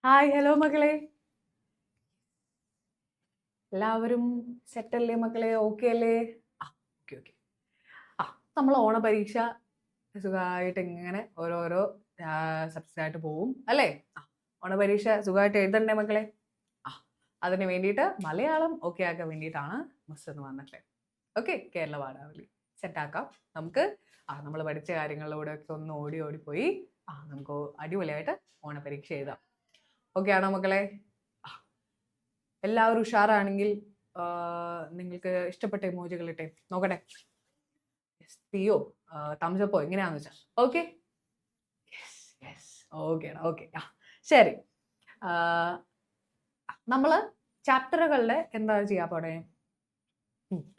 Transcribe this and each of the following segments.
Hi hello മക്കളെ. എല്ലാവരും സെറ്റല്ലേ മക്കളെ? ഓക്കെ അല്ലേ? Okay okay. ആ നമ്മൾ ഓണപരീക്ഷ സുഖമായിട്ട് ഇങ്ങനെ ഓരോരോ സബ്ജക്റ്റായിട്ട് പോവും അല്ലേ? ഓണപരീക്ഷ സുഖമായിട്ട് എഴുതണ്ടേ മക്കളെ? ആ അതിന് വേണ്ടിയിട്ട് മലയാളം ഓക്കെ ആക്കാൻ വേണ്ടിയിട്ടാണ് മിസ് എന്ന് വന്നിട്ടുള്ളത്. ഓക്കെ, കേരള പാഠാവലി സെറ്റാക്കാം നമുക്ക്. നമ്മൾ പഠിച്ച കാര്യങ്ങളിലൂടെ ഒക്കെ ഒന്ന് ഓടി ഓടിപ്പോയി നമുക്ക് അടിപൊളിയായിട്ട് ഓണപരീക്ഷ എഴുതാം. ഓക്കെ ആണോ മക്കളെ? എല്ലാവരും ഉഷാറാണെങ്കിൽ നിങ്ങൾക്ക് ഇഷ്ടപ്പെട്ട ഇമോജികൾ ഇട്ടെ നോക്കട്ടെ. തീയോ തംസപ്പോ എങ്ങനെയാന്ന് വെച്ചാൽ ഓക്കെ. ഓക്കേടാ ഓക്കെ. ശരി, നമ്മള് ചാപ്റ്ററുകളുടെ എന്താ ചെയ്യാ പോടെ?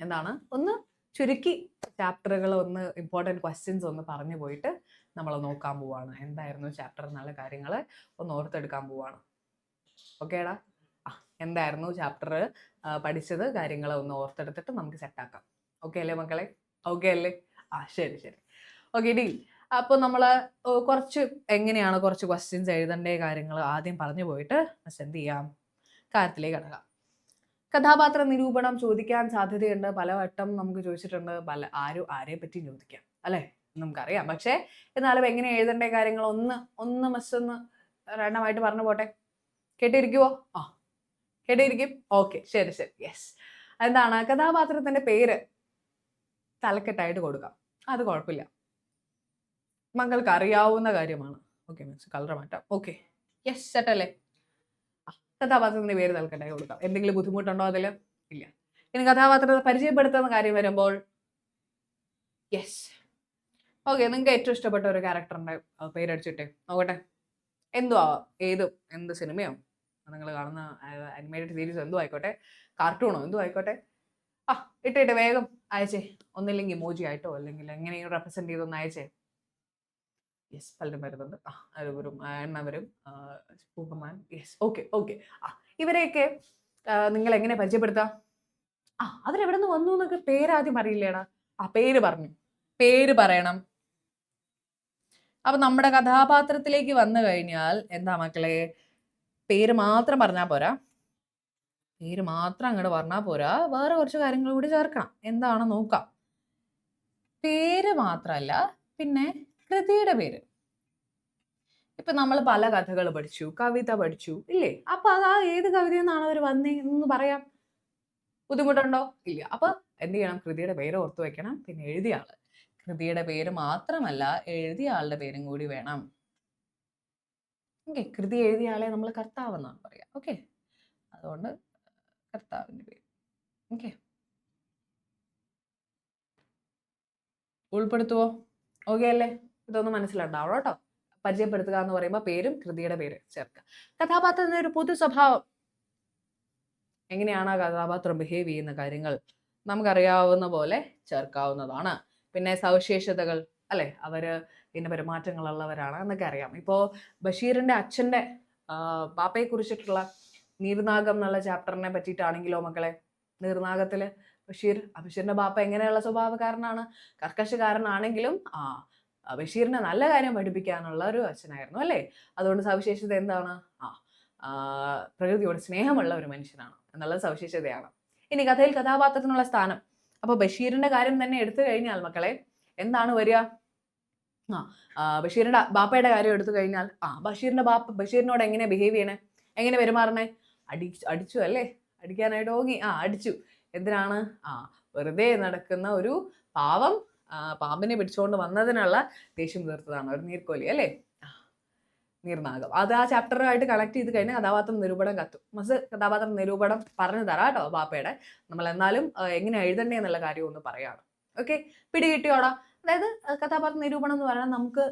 എന്താണ് ഒന്ന് ചുരുക്കി ചാപ്റ്ററുകൾ ഒന്ന് ഇമ്പോർട്ടൻറ്റ് ക്വസ്റ്റ്യൻസ് ഒന്ന് പറഞ്ഞു പോയിട്ട് നമ്മൾ നോക്കാൻ പോവാണ്. എന്തായിരുന്നു ചാപ്റ്റർ എന്നുള്ള കാര്യങ്ങൾ ഒന്ന് ഓർത്തെടുക്കാൻ പോവാണ്. ഓക്കേടാ. എന്തായിരുന്നു ചാപ്റ്റർ പഠിച്ചത് കാര്യങ്ങൾ ഒന്ന് ഓർത്തെടുത്തിട്ട് നമുക്ക് സെറ്റാക്കാം. ഓക്കെ അല്ലേ മക്കളെ? ഓക്കെ അല്ലേ? ശരി ശരി. Okay deal. അപ്പോൾ നമ്മൾ കുറച്ച് എങ്ങനെയാണ് കുറച്ച് ക്വസ്റ്റ്യൻസ് എഴുതേണ്ട കാര്യങ്ങൾ ആദ്യം പറഞ്ഞു പോയിട്ട് എന്ത് ചെയ്യാം, കാര്യത്തിലേക്ക് കടക്കാം. കഥാപാത്ര നിരൂപണം ചോദിക്കാൻ സാധ്യതയുണ്ട്. പലവട്ടം നമുക്ക് ചോദിച്ചിട്ടുണ്ട്. ആരെ പറ്റി ചോദിക്കാം അല്ലേ, നമുക്കറിയാം. പക്ഷേ എന്നാലും എങ്ങനെ എഴുതേണ്ട കാര്യങ്ങൾ ഒന്ന് മിസ് ഒന്ന് രണ്ടാമായിട്ട് പറഞ്ഞു പോട്ടെ. കേട്ടിരിക്കുവോ? കേട്ടിരിക്കും. ഓക്കെ ശരി ശരി. യെസ്. എന്താണ് കഥാപാത്രത്തിന്റെ പേര് തലക്കെട്ടായിട്ട് കൊടുക്കാം. അത് കുഴപ്പമില്ല, മക്കൾക്ക് അറിയാവുന്ന കാര്യമാണ്. ഓക്കെ മിസ് കളർ മാറ്റാം. ഓക്കെ യെസ് സെറ്റല്ലേ? കഥാപാത്രത്തിന്റെ പേര് തലക്കെട്ടായി കൊടുക്കാം. എന്തെങ്കിലും ബുദ്ധിമുട്ടുണ്ടോ അതിൽ? ഇല്ല. ഇനി കഥാപാത്രത്തെ പരിചയപ്പെടുത്തുന്ന കാര്യം വരുമ്പോൾ യെസ്. ഓക്കെ, നിങ്ങൾക്ക് ഏറ്റവും ഇഷ്ടപ്പെട്ട ഒരു ക്യാരക്ടറിന്റെ പേരടിച്ചിട്ടെ നോക്കട്ടെ. എന്തും ആവാം, എന്ത് സിനിമയോ നിങ്ങൾ കാണുന്ന അനിമേറ്റഡ് സീരീസോ എന്തോ ആയിക്കോട്ടെ, കാർട്ടൂണോ എന്തോ ആയിക്കോട്ടെ. ഇട്ടിട്ട് വേഗം അയച്ചേ. ഒന്നില്ലെങ്കിൽ ഇമോജി ആയിട്ടോ അല്ലെങ്കിൽ എങ്ങനെയും റെപ്രസെന്റ് ചെയ്തൊന്ന് അയച്ചേ. യെസ്, പലരും വരുന്നുണ്ട്. അത് വരും, എണ്ണ വരും, സൂപ്പർമാൻ. Yes okay okay. ഇവരെയൊക്കെ നിങ്ങൾ എങ്ങനെ പരിചയപ്പെടുത്താം? അവരെവിടെ നിന്ന് വന്നു എന്നൊക്കെ പേരാദ്യം അറിയില്ലേടാ? പേര് പറഞ്ഞു, പേര് പറയണം. അപ്പൊ നമ്മുടെ കഥാപാത്രത്തിലേക്ക് വന്നു കഴിഞ്ഞാൽ എന്താ മക്കളെ, പേര് മാത്രം പറഞ്ഞാൽ പോരാ. പേര് മാത്രം അങ്ങോട്ട് പറഞ്ഞാൽ പോരാ, വേറെ കുറച്ച് കാര്യങ്ങൾ കൂടി ചേർക്കണം. എന്താണ് നോക്കാം. പേര് മാത്രമല്ല, പിന്നെ കൃതിയുടെ പേര്. ഇപ്പൊ നമ്മൾ പല കഥകൾ പഠിച്ചു, കവിത പഠിച്ചു ഇല്ലേ? അപ്പൊ അത് ഏത് കവിതയിൽ നിന്നാണ് അവർ വന്നേ എന്ന് പറയാം. ബുദ്ധിമുട്ടുണ്ടോ? ഇല്ല. അപ്പൊ എന്ത് ചെയ്യണം? കൃതിയുടെ പേര് ഓർത്തു വെക്കണം. പിന്നെ എഴുതിയ ആള്, കൃതിയുടെ പേര് മാത്രമല്ല എഴുതിയ ആളുടെ പേരും കൂടി വേണം. ഓക്കെ, കൃതി എഴുതിയ ആളെ നമ്മൾ കർത്താവ് എന്നാണ് പറയാ. ഓക്കെ, അതുകൊണ്ട് കർത്താവിന്റെ പേര്. ഓക്കെ, ഉൾപ്പെടുത്തുവോ? ഓക്കെ അല്ലേ? ഇതൊന്ന് മനസ്സിലുണ്ടാവണം കേട്ടോ. പരിചയപ്പെടുത്തുക എന്ന് പറയുമ്പോൾ പേരും കൃതിയുടെ പേര് ചേർക്കുക. കഥാപാത്രത്തിന്റെ ഒരു പൊതു സ്വഭാവം, എങ്ങനെയാണ് ആ കഥാപാത്രം ബിഹേവ് ചെയ്യുന്ന കാര്യങ്ങൾ നമുക്കറിയാവുന്ന പോലെ ചേർക്കാവുന്നതാണ്. പിന്നെ സവിശേഷതകൾ അല്ലെ, അവര് ഇന്ന പെരുമാറ്റങ്ങളുള്ളവരാണ് എന്നൊക്കെ അറിയാം. ഇപ്പോ ബഷീറിന്റെ അച്ഛന്റെ പാപ്പയെ കുറിച്ചിട്ടുള്ള നീർനാഗം എന്നുള്ള ചാപ്റ്ററിനെ പറ്റിയിട്ടാണെങ്കിലോ മക്കളെ, നീർനാഗത്തില് ബഷീറിന്റെ ബാപ്പ എങ്ങനെയുള്ള സ്വഭാവക്കാരനാണ്, കർക്കശക്കാരനാണെങ്കിലും ബഷീറിനെ നല്ല കാര്യം പഠിപ്പിക്കാനുള്ള ഒരു അച്ഛനായിരുന്നു അല്ലേ? അതുകൊണ്ട് സവിശേഷത എന്താണ്? പ്രകൃതിയോട് സ്നേഹമുള്ള ഒരു മനുഷ്യനാണ് എന്നുള്ള സവിശേഷതയാണ്. ഇനി കഥയിൽ കഥാപാത്രത്തിനുള്ള സ്ഥാനം. അപ്പൊ ബഷീറിന്റെ കാര്യം തന്നെ എടുത്തു കഴിഞ്ഞാൽ മക്കളെ എന്താണ് വരിക? ബഷീറിന്റെ ബാപ്പയുടെ കാര്യം എടുത്തു കഴിഞ്ഞാൽ ബഷീറിന്റെ ബാപ്പ ബഷീറിനോട് എങ്ങനെ ബിഹേവ് ചെയ്യണേ, എങ്ങനെ പെരുമാറണേ? അടിച്ചു അല്ലേ? അടിക്കാനായിട്ട് ഓങ്ങി അടിച്ചു. എന്തിനാണ്? വെറുതെ നടക്കുന്ന ഒരു പാവം പാമ്പിനെ പിടിച്ചുകൊണ്ട് വന്നതിനുള്ള ദേഷ്യം തീർത്തതാണ് ഒരു നീർക്കോലി അല്ലേ? നീർനാഗം. അത് ആ ചാപ്റ്ററുമായിട്ട് കണക്ട് ചെയ്ത് കഴിഞ്ഞാൽ കഥാപാത്ര നിരൂപണം കത്തും. കഥാപാത്ര നിരൂപണം പറഞ്ഞു തരാം കേട്ടോ ബാപ്പയുടെ. നമ്മൾ എന്നാലും എങ്ങനെ എഴുതണ്ടേ എന്നുള്ള കാര്യം ഒന്ന് പറയാണ്. ഓക്കെ, പിടികിട്ടിയോടാ? അതായത് കഥാപാത്ര നിരൂപണം എന്ന് പറഞ്ഞാൽ നമുക്ക്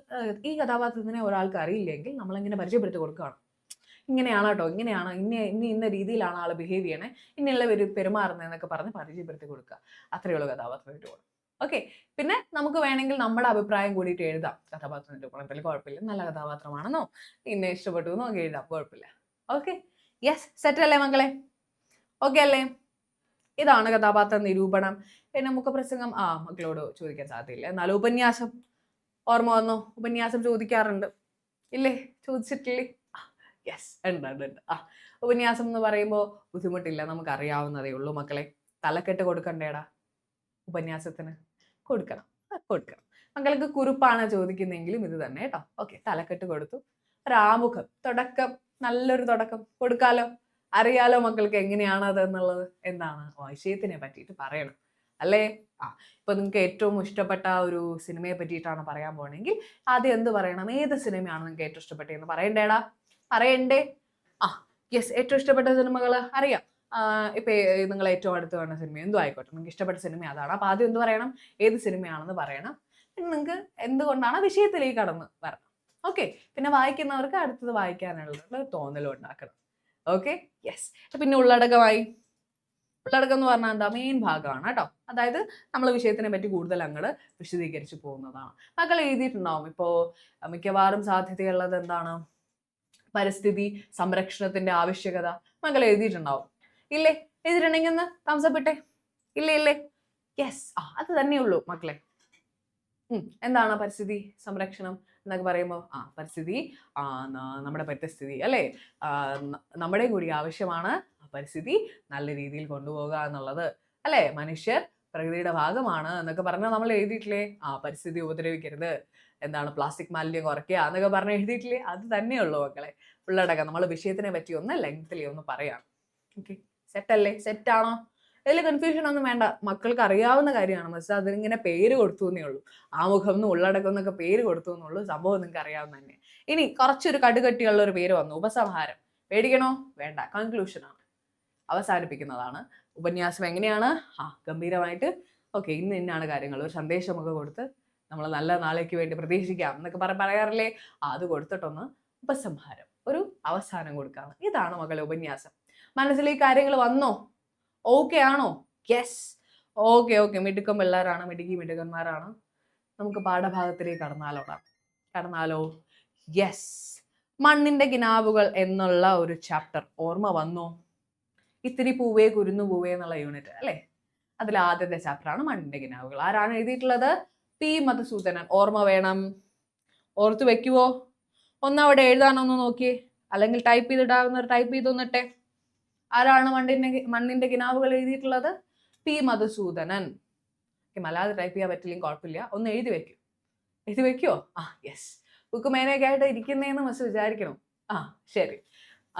ഈ കഥാപാത്രത്തിനെ ഒരാൾക്ക് അറിയില്ലെങ്കിൽ നമ്മളിങ്ങനെ പരിചയപ്പെടുത്തി കൊടുക്കുകയാണ്. ഇങ്ങനെയാണ് കേട്ടോ, ഇങ്ങനെയാണ്, ഇന്ന രീതിയിലാണ് ആൾ ബിഹേവ് ചെയ്യണേ, ഇങ്ങനെയുള്ള പെരുമാറുന്നതെന്നൊക്കെ പറഞ്ഞ് പരിചയപ്പെടുത്തി കൊടുക്കുക. അത്രയേ ഉള്ളൂ കഥാപാത്ര നിരൂപണം. ഓക്കെ, പിന്നെ നമുക്ക് വേണമെങ്കിൽ നമ്മുടെ അഭിപ്രായം കൂടിയിട്ട് എഴുതാം കഥാപാത്ര നിരൂപണത്തിൽ. കുഴപ്പമില്ല, നല്ല കഥാപാത്രമാണെന്നോ ഇന്നെ ഇഷ്ടപ്പെട്ടു എന്നോ ഒക്കെ എഴുതാം, കുഴപ്പമില്ല. ഓക്കെ യെസ്, സെറ്റ് അല്ലേ മക്കളെ? ഓക്കെ അല്ലേ? ഇതാണ് കഥാപാത്ര നിരൂപണം. പിന്നെ മുഖപ്രസംഗം മക്കളോട് ചോദിക്കാൻ സാധ്യതയില്ല. എന്നാലും ഉപന്യാസം ഓർമ്മ വന്നോ? ഉപന്യാസം ചോദിക്കാറുണ്ട് ഇല്ലേ? ചോദിച്ചിട്ടില്ലേ? യെസ്, ഉണ്ട്. ഉപന്യാസം എന്ന് പറയുമ്പോൾ ബുദ്ധിമുട്ടില്ല, നമുക്ക് അറിയാവുന്നതേ ഉള്ളൂ മക്കളെ. തലക്കെട്ട് കൊടുക്കണ്ടേടാ ഉപന്യാസത്തിന്? കൊടുക്കണം. മക്കൾക്ക് കുറിപ്പാണ് ചോദിക്കുന്നെങ്കിലും ഇത് തന്നെ കേട്ടോ. ഓക്കെ, തലക്കെട്ട് കൊടുത്തു. ഒരാമുഖം, തുടക്കം, നല്ലൊരു തുടക്കം കൊടുക്കാലോ. അറിയാലോ മക്കൾക്ക് എങ്ങനെയാണ് അത് എന്നുള്ളത്. എന്താണ് വിഷയത്തിനെ പറ്റിയിട്ട് പറയണം അല്ലേ? ഇപ്പൊ നിങ്ങൾക്ക് ഏറ്റവും ഇഷ്ടപ്പെട്ട ഒരു സിനിമയെ പറ്റിയിട്ടാണ് പറയാൻ പോണെങ്കിൽ ആദ്യം എന്ത് പറയണം? ഏത് സിനിമയാണ് നിങ്ങൾക്ക് ഏറ്റവും ഇഷ്ടപ്പെട്ടതെന്ന് പറയണ്ടേടാ? പറയണ്ടേ? യെസ്, ഏറ്റവും ഇഷ്ടപ്പെട്ട സിനിമകൾ അറിയാം. ഇപ്പൊ നിങ്ങൾ ഏറ്റവും അടുത്ത് കാണുന്ന സിനിമ എന്തോ ആയിക്കോട്ടെ, നിങ്ങൾക്ക് ഇഷ്ടപ്പെട്ട സിനിമ അതാണ്. അപ്പൊ ആദ്യം എന്ത് പറയണം? ഏത് സിനിമയാണെന്ന് പറയണം. പിന്നെ നിങ്ങൾക്ക് എന്തുകൊണ്ടാണ് വിഷയത്തിലേക്ക് കടന്ന് വരണം. ഓക്കെ, പിന്നെ വായിക്കുന്നവർക്ക് അടുത്തത് വായിക്കാനുള്ള തോന്നലും ഉണ്ടാക്കണം. Okay, yes. പിന്നെ ഉള്ളടക്കമായി. ഉള്ളടക്കം എന്ന് പറഞ്ഞാൽ എന്താ? മെയിൻ ഭാഗമാണ് കേട്ടോ. അതായത് നമ്മൾ വിഷയത്തിനെ പറ്റി കൂടുതൽ അങ്ങോട്ട് വിശദീകരിച്ച് പോകുന്നതാണ്. മക്കൾ എഴുതിയിട്ടുണ്ടാവും. ഇപ്പോൾ മിക്കവാറും സാധ്യതയുള്ളത് എന്താണ്? പരിസ്ഥിതി സംരക്ഷണത്തിന്റെ ആവശ്യകത. മക്കൾ എഴുതിയിട്ടുണ്ടാവും ഇല്ലേ? എഴുതിയിട്ടുണ്ടെങ്കിൽ ഒന്ന് തംസപ്പ് ഇട്ടേ. ഇല്ലേ? യെസ്, അത് തന്നെയുള്ളൂ മക്കളെ. എന്താണ് പരിസ്ഥിതി സംരക്ഷണം എന്നൊക്കെ പറയുമ്പോൾ പരിസ്ഥിതി നമ്മുടെ പരിസ്ഥിതി അല്ലേ, നമ്മുടെ കൂടി ആവശ്യമാണ് പരിസ്ഥിതി നല്ല രീതിയിൽ കൊണ്ടുപോകുക എന്നുള്ളത് അല്ലേ. മനുഷ്യർ പ്രകൃതിയുടെ ഭാഗമാണ് എന്നൊക്കെ പറഞ്ഞാൽ നമ്മൾ എഴുതിയിട്ടില്ലേ? പരിസ്ഥിതി ഉപദ്രവിക്കരുത്, എന്താണ് പ്ലാസ്റ്റിക് മാലിന്യം കുറയ്ക്കുക എന്നൊക്കെ പറഞ്ഞ് എഴുതിയിട്ടില്ലേ? അത് തന്നെയുള്ളൂ മക്കളെ ഉള്ളടക്കം. നമ്മൾ വിഷയത്തിനെ പറ്റി ഒന്ന് ലെങ്തിലി ഒന്ന് പറയാം. ഓക്കെ, സെറ്റല്ലേ? സെറ്റാണോ? അതിൽ കൺഫ്യൂഷൻ ഒന്നും വേണ്ട, മക്കൾക്ക് അറിയാവുന്ന കാര്യമാണ്. പക്ഷെ അതിനിങ്ങനെ പേര് കൊടുത്തു എന്നേ ഉള്ളൂ. ആമുഖം എന്നും ഉള്ളടക്കം എന്നൊക്കെ പേര് കൊടുത്തു എന്നുള്ളൂ. സംഭവം നിങ്ങൾക്ക് അറിയാവുന്ന തന്നെ. ഇനി കുറച്ചൊരു കടുകട്ടിയുള്ള ഒരു പേര് വന്നു, ഉപസംഹാരം. പേടിക്കണോ? വേണ്ട, കൺക്ലൂഷനാണ്, അവസാനിപ്പിക്കുന്നതാണ്. ഉപന്യാസം എങ്ങനെയാണ്? ഗംഭീരമായിട്ട് ഓക്കെ ഇന്നാണ് കാര്യങ്ങൾ, ഒരു സന്ദേശമൊക്കെ കൊടുത്ത് നമ്മൾ നല്ല നാളേക്ക് വേണ്ടി പ്രതീക്ഷിക്കാം എന്നൊക്കെ പറയാറില്ലേ? അത് കൊടുത്തിട്ടൊന്ന് ഉപസംഹാരം, ഒരു അവസാനം കൊടുക്കാണ്. ഇതാണ് മക്കളെ ഉപന്യാസം. മനസ്സിലേക്ക് കാര്യങ്ങൾ വന്നോ? ഓക്കെ ആണോ? Yes, okay. മിടുക്കം പിള്ളേരാണ്, മിടുക്കന്മാരാണ്. നമുക്ക് പാഠഭാഗത്തിലേക്ക് കടന്നാലോ? യെസ്, മണ്ണിന്റെ കിനാവുകൾ എന്നുള്ള ഒരു ചാപ്റ്റർ ഓർമ്മ വന്നോ? ഇത്തിരി പൂവേ കുരുന്നു പൂവേ എന്നുള്ള യൂണിറ്റ് അല്ലേ? അതിൽ ആദ്യത്തെ ചാപ്റ്ററാണ് മണ്ണിന്റെ കിനാവുകൾ. ആരാണ് എഴുതിയിട്ടുള്ളത്? പി മധുസൂദനൻ. ഓർമ്മ വേണം, ഓർത്തു വെക്കുവോ? ഒന്ന് അവിടെ എഴുതാനൊന്ന് നോക്കിയേ, അല്ലെങ്കിൽ ടൈപ്പ് ചെയ്തിടാവുന്നവർ ടൈപ്പ് ചെയ്തൊന്നിട്ടെ. ആരാണ് മണ്ണിന്റെ കിനാവുകൾ എഴുതിയിട്ടുള്ളത്? പി മധുസൂദനൻ. മലയാളം ടൈപ്പ് ചെയ്യാൻ പറ്റില്ലെങ്കിൽ കുഴപ്പമില്ല, ഒന്ന് എഴുതി വെക്കുവോ? യെസ്. ബുക്ക് മേനൊക്കെ ആയിട്ട് ഇരിക്കുന്നതെന്ന് മിസ് വിചാരിക്കണം. ശരി,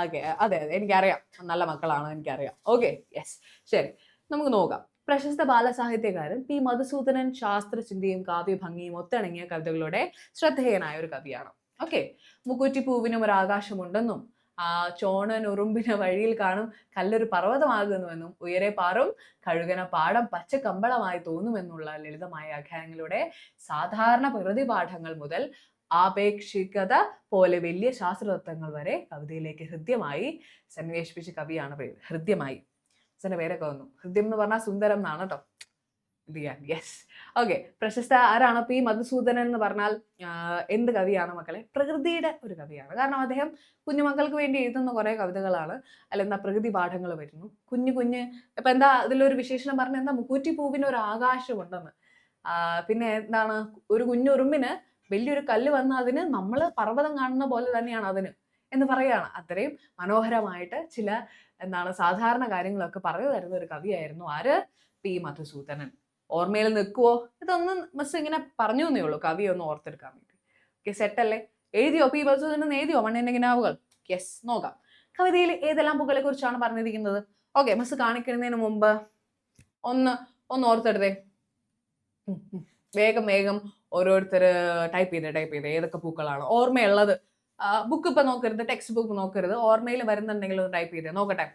ഓക്കെ. അതെ, എനിക്കറിയാം, നല്ല മക്കളാണ്, എനിക്കറിയാം. Okay, yes. ശരി, നമുക്ക് നോക്കാം. പ്രശസ്ത ബാലസാഹിത്യകാരൻ പി മധുസൂദനൻ ശാസ്ത്രചിന്തയും കാവ്യഭംഗിയും ഒത്തിണങ്ങിയ കവിതകളുടെ ശ്രദ്ധേയനായ ഒരു കവിയാണ്. ഓക്കെ, മുക്കുറ്റിപ്പൂവിനും ഒരു ആകാശമുണ്ടെന്നും ചോണനുറുമ്പിന് വഴിയിൽ കാണും കല്ലൊരു പർവ്വതമാകുന്നുവെന്നും ഉയരെ പാറും കഴുകന പാടം പച്ചക്കമ്പളമായി തോന്നുമെന്നുള്ള ലളിതമായ ആഖ്യാനങ്ങളുടെ സാധാരണ പ്രകൃതി പാഠങ്ങൾ മുതൽ ആപേക്ഷികത പോലെ വലിയ ശാസ്ത്രതത്വങ്ങൾ വരെ കവിതയിലേക്ക് ഹൃദ്യമായി സന്നിവേശിപ്പിച്ച കവിയാണ് ഹൃദ്യമായി. അച്ഛൻ്റെ പേരൊക്കെ വന്നു. ഹൃദ്യം എന്ന് പറഞ്ഞാൽ സുന്ദരം എന്നാണ് കേട്ടോ. Yes, okay. പ്രശസ്ത ആരാണ്? പി മധുസൂദനൻ എന്ന് പറഞ്ഞാൽ എന്ത് കവിയാണ് മക്കളെ? പ്രകൃതിയുടെ ഒരു കവിയാണ്. കാരണം അദ്ദേഹം കുഞ്ഞുമക്കൾക്ക് വേണ്ടി എഴുതുന്ന കുറേ കവിതകളാണ്. അല്ലെന്താ പ്രകൃതി പാഠങ്ങൾ വരുന്നു. കുഞ്ഞ് ഇപ്പൊ എന്താ ഇതിലൊരു വിശേഷണം പറഞ്ഞ എന്താ? മുക്കൂറ്റിപ്പൂവിന് ഒരു ആകാശമുണ്ടെന്ന്. പിന്നെ എന്താണ്? ഒരു കുഞ്ഞുറുമ്പിന് വലിയൊരു കല്ല് വന്ന അതിന് നമ്മൾ പർവ്വതം കാണുന്ന പോലെ തന്നെയാണ് അതിന് എന്ന് പറയുകയാണ്. അത്രയും മനോഹരമായിട്ട് ചില സാധാരണ കാര്യങ്ങളൊക്കെ പറഞ്ഞു തരുന്ന ഒരു കവിയായിരുന്നു ആര്? പി മധുസൂദനൻ. ഓർമ്മയിൽ നിൽക്കുവോ? ഇതൊന്ന് മിസ് ഇങ്ങനെ പറഞ്ഞു എന്നേ ഉള്ളൂ, കവി ഒന്ന് ഓർത്തെടുക്കാൻ വേണ്ടി. ഓക്കെ, സെറ്റല്ലേ? എഴുതിയോ? പി മധുസൂദനൻ എഴുതിയോ മണ്ണിന്റെ കിനാവുകൾ? യെസ്, നോക്കാം. കവിതയിൽ ഏതെല്ലാം പൂക്കളെ കുറിച്ചാണ് പറഞ്ഞിരിക്കുന്നത്? ഓക്കെ, മിസ് കാണിക്കുന്നതിന് മുമ്പ് ഒന്ന് ഓർത്തെടുത്തേ. വേഗം ഓരോരുത്തർ ടൈപ്പ് ചെയ്ത് ഏതൊക്കെ പൂക്കളാണ് ഓർമ്മയുള്ളത്. ബുക്ക് ഇപ്പൊ നോക്കരുത്, ടെക്സ്റ്റ് ബുക്ക് നോക്കരുത്. ഓർമ്മയിൽ വരുന്നുണ്ടെങ്കിൽ ഒന്ന് ടൈപ്പ് ചെയ്തേ, നോക്കട്ടെ.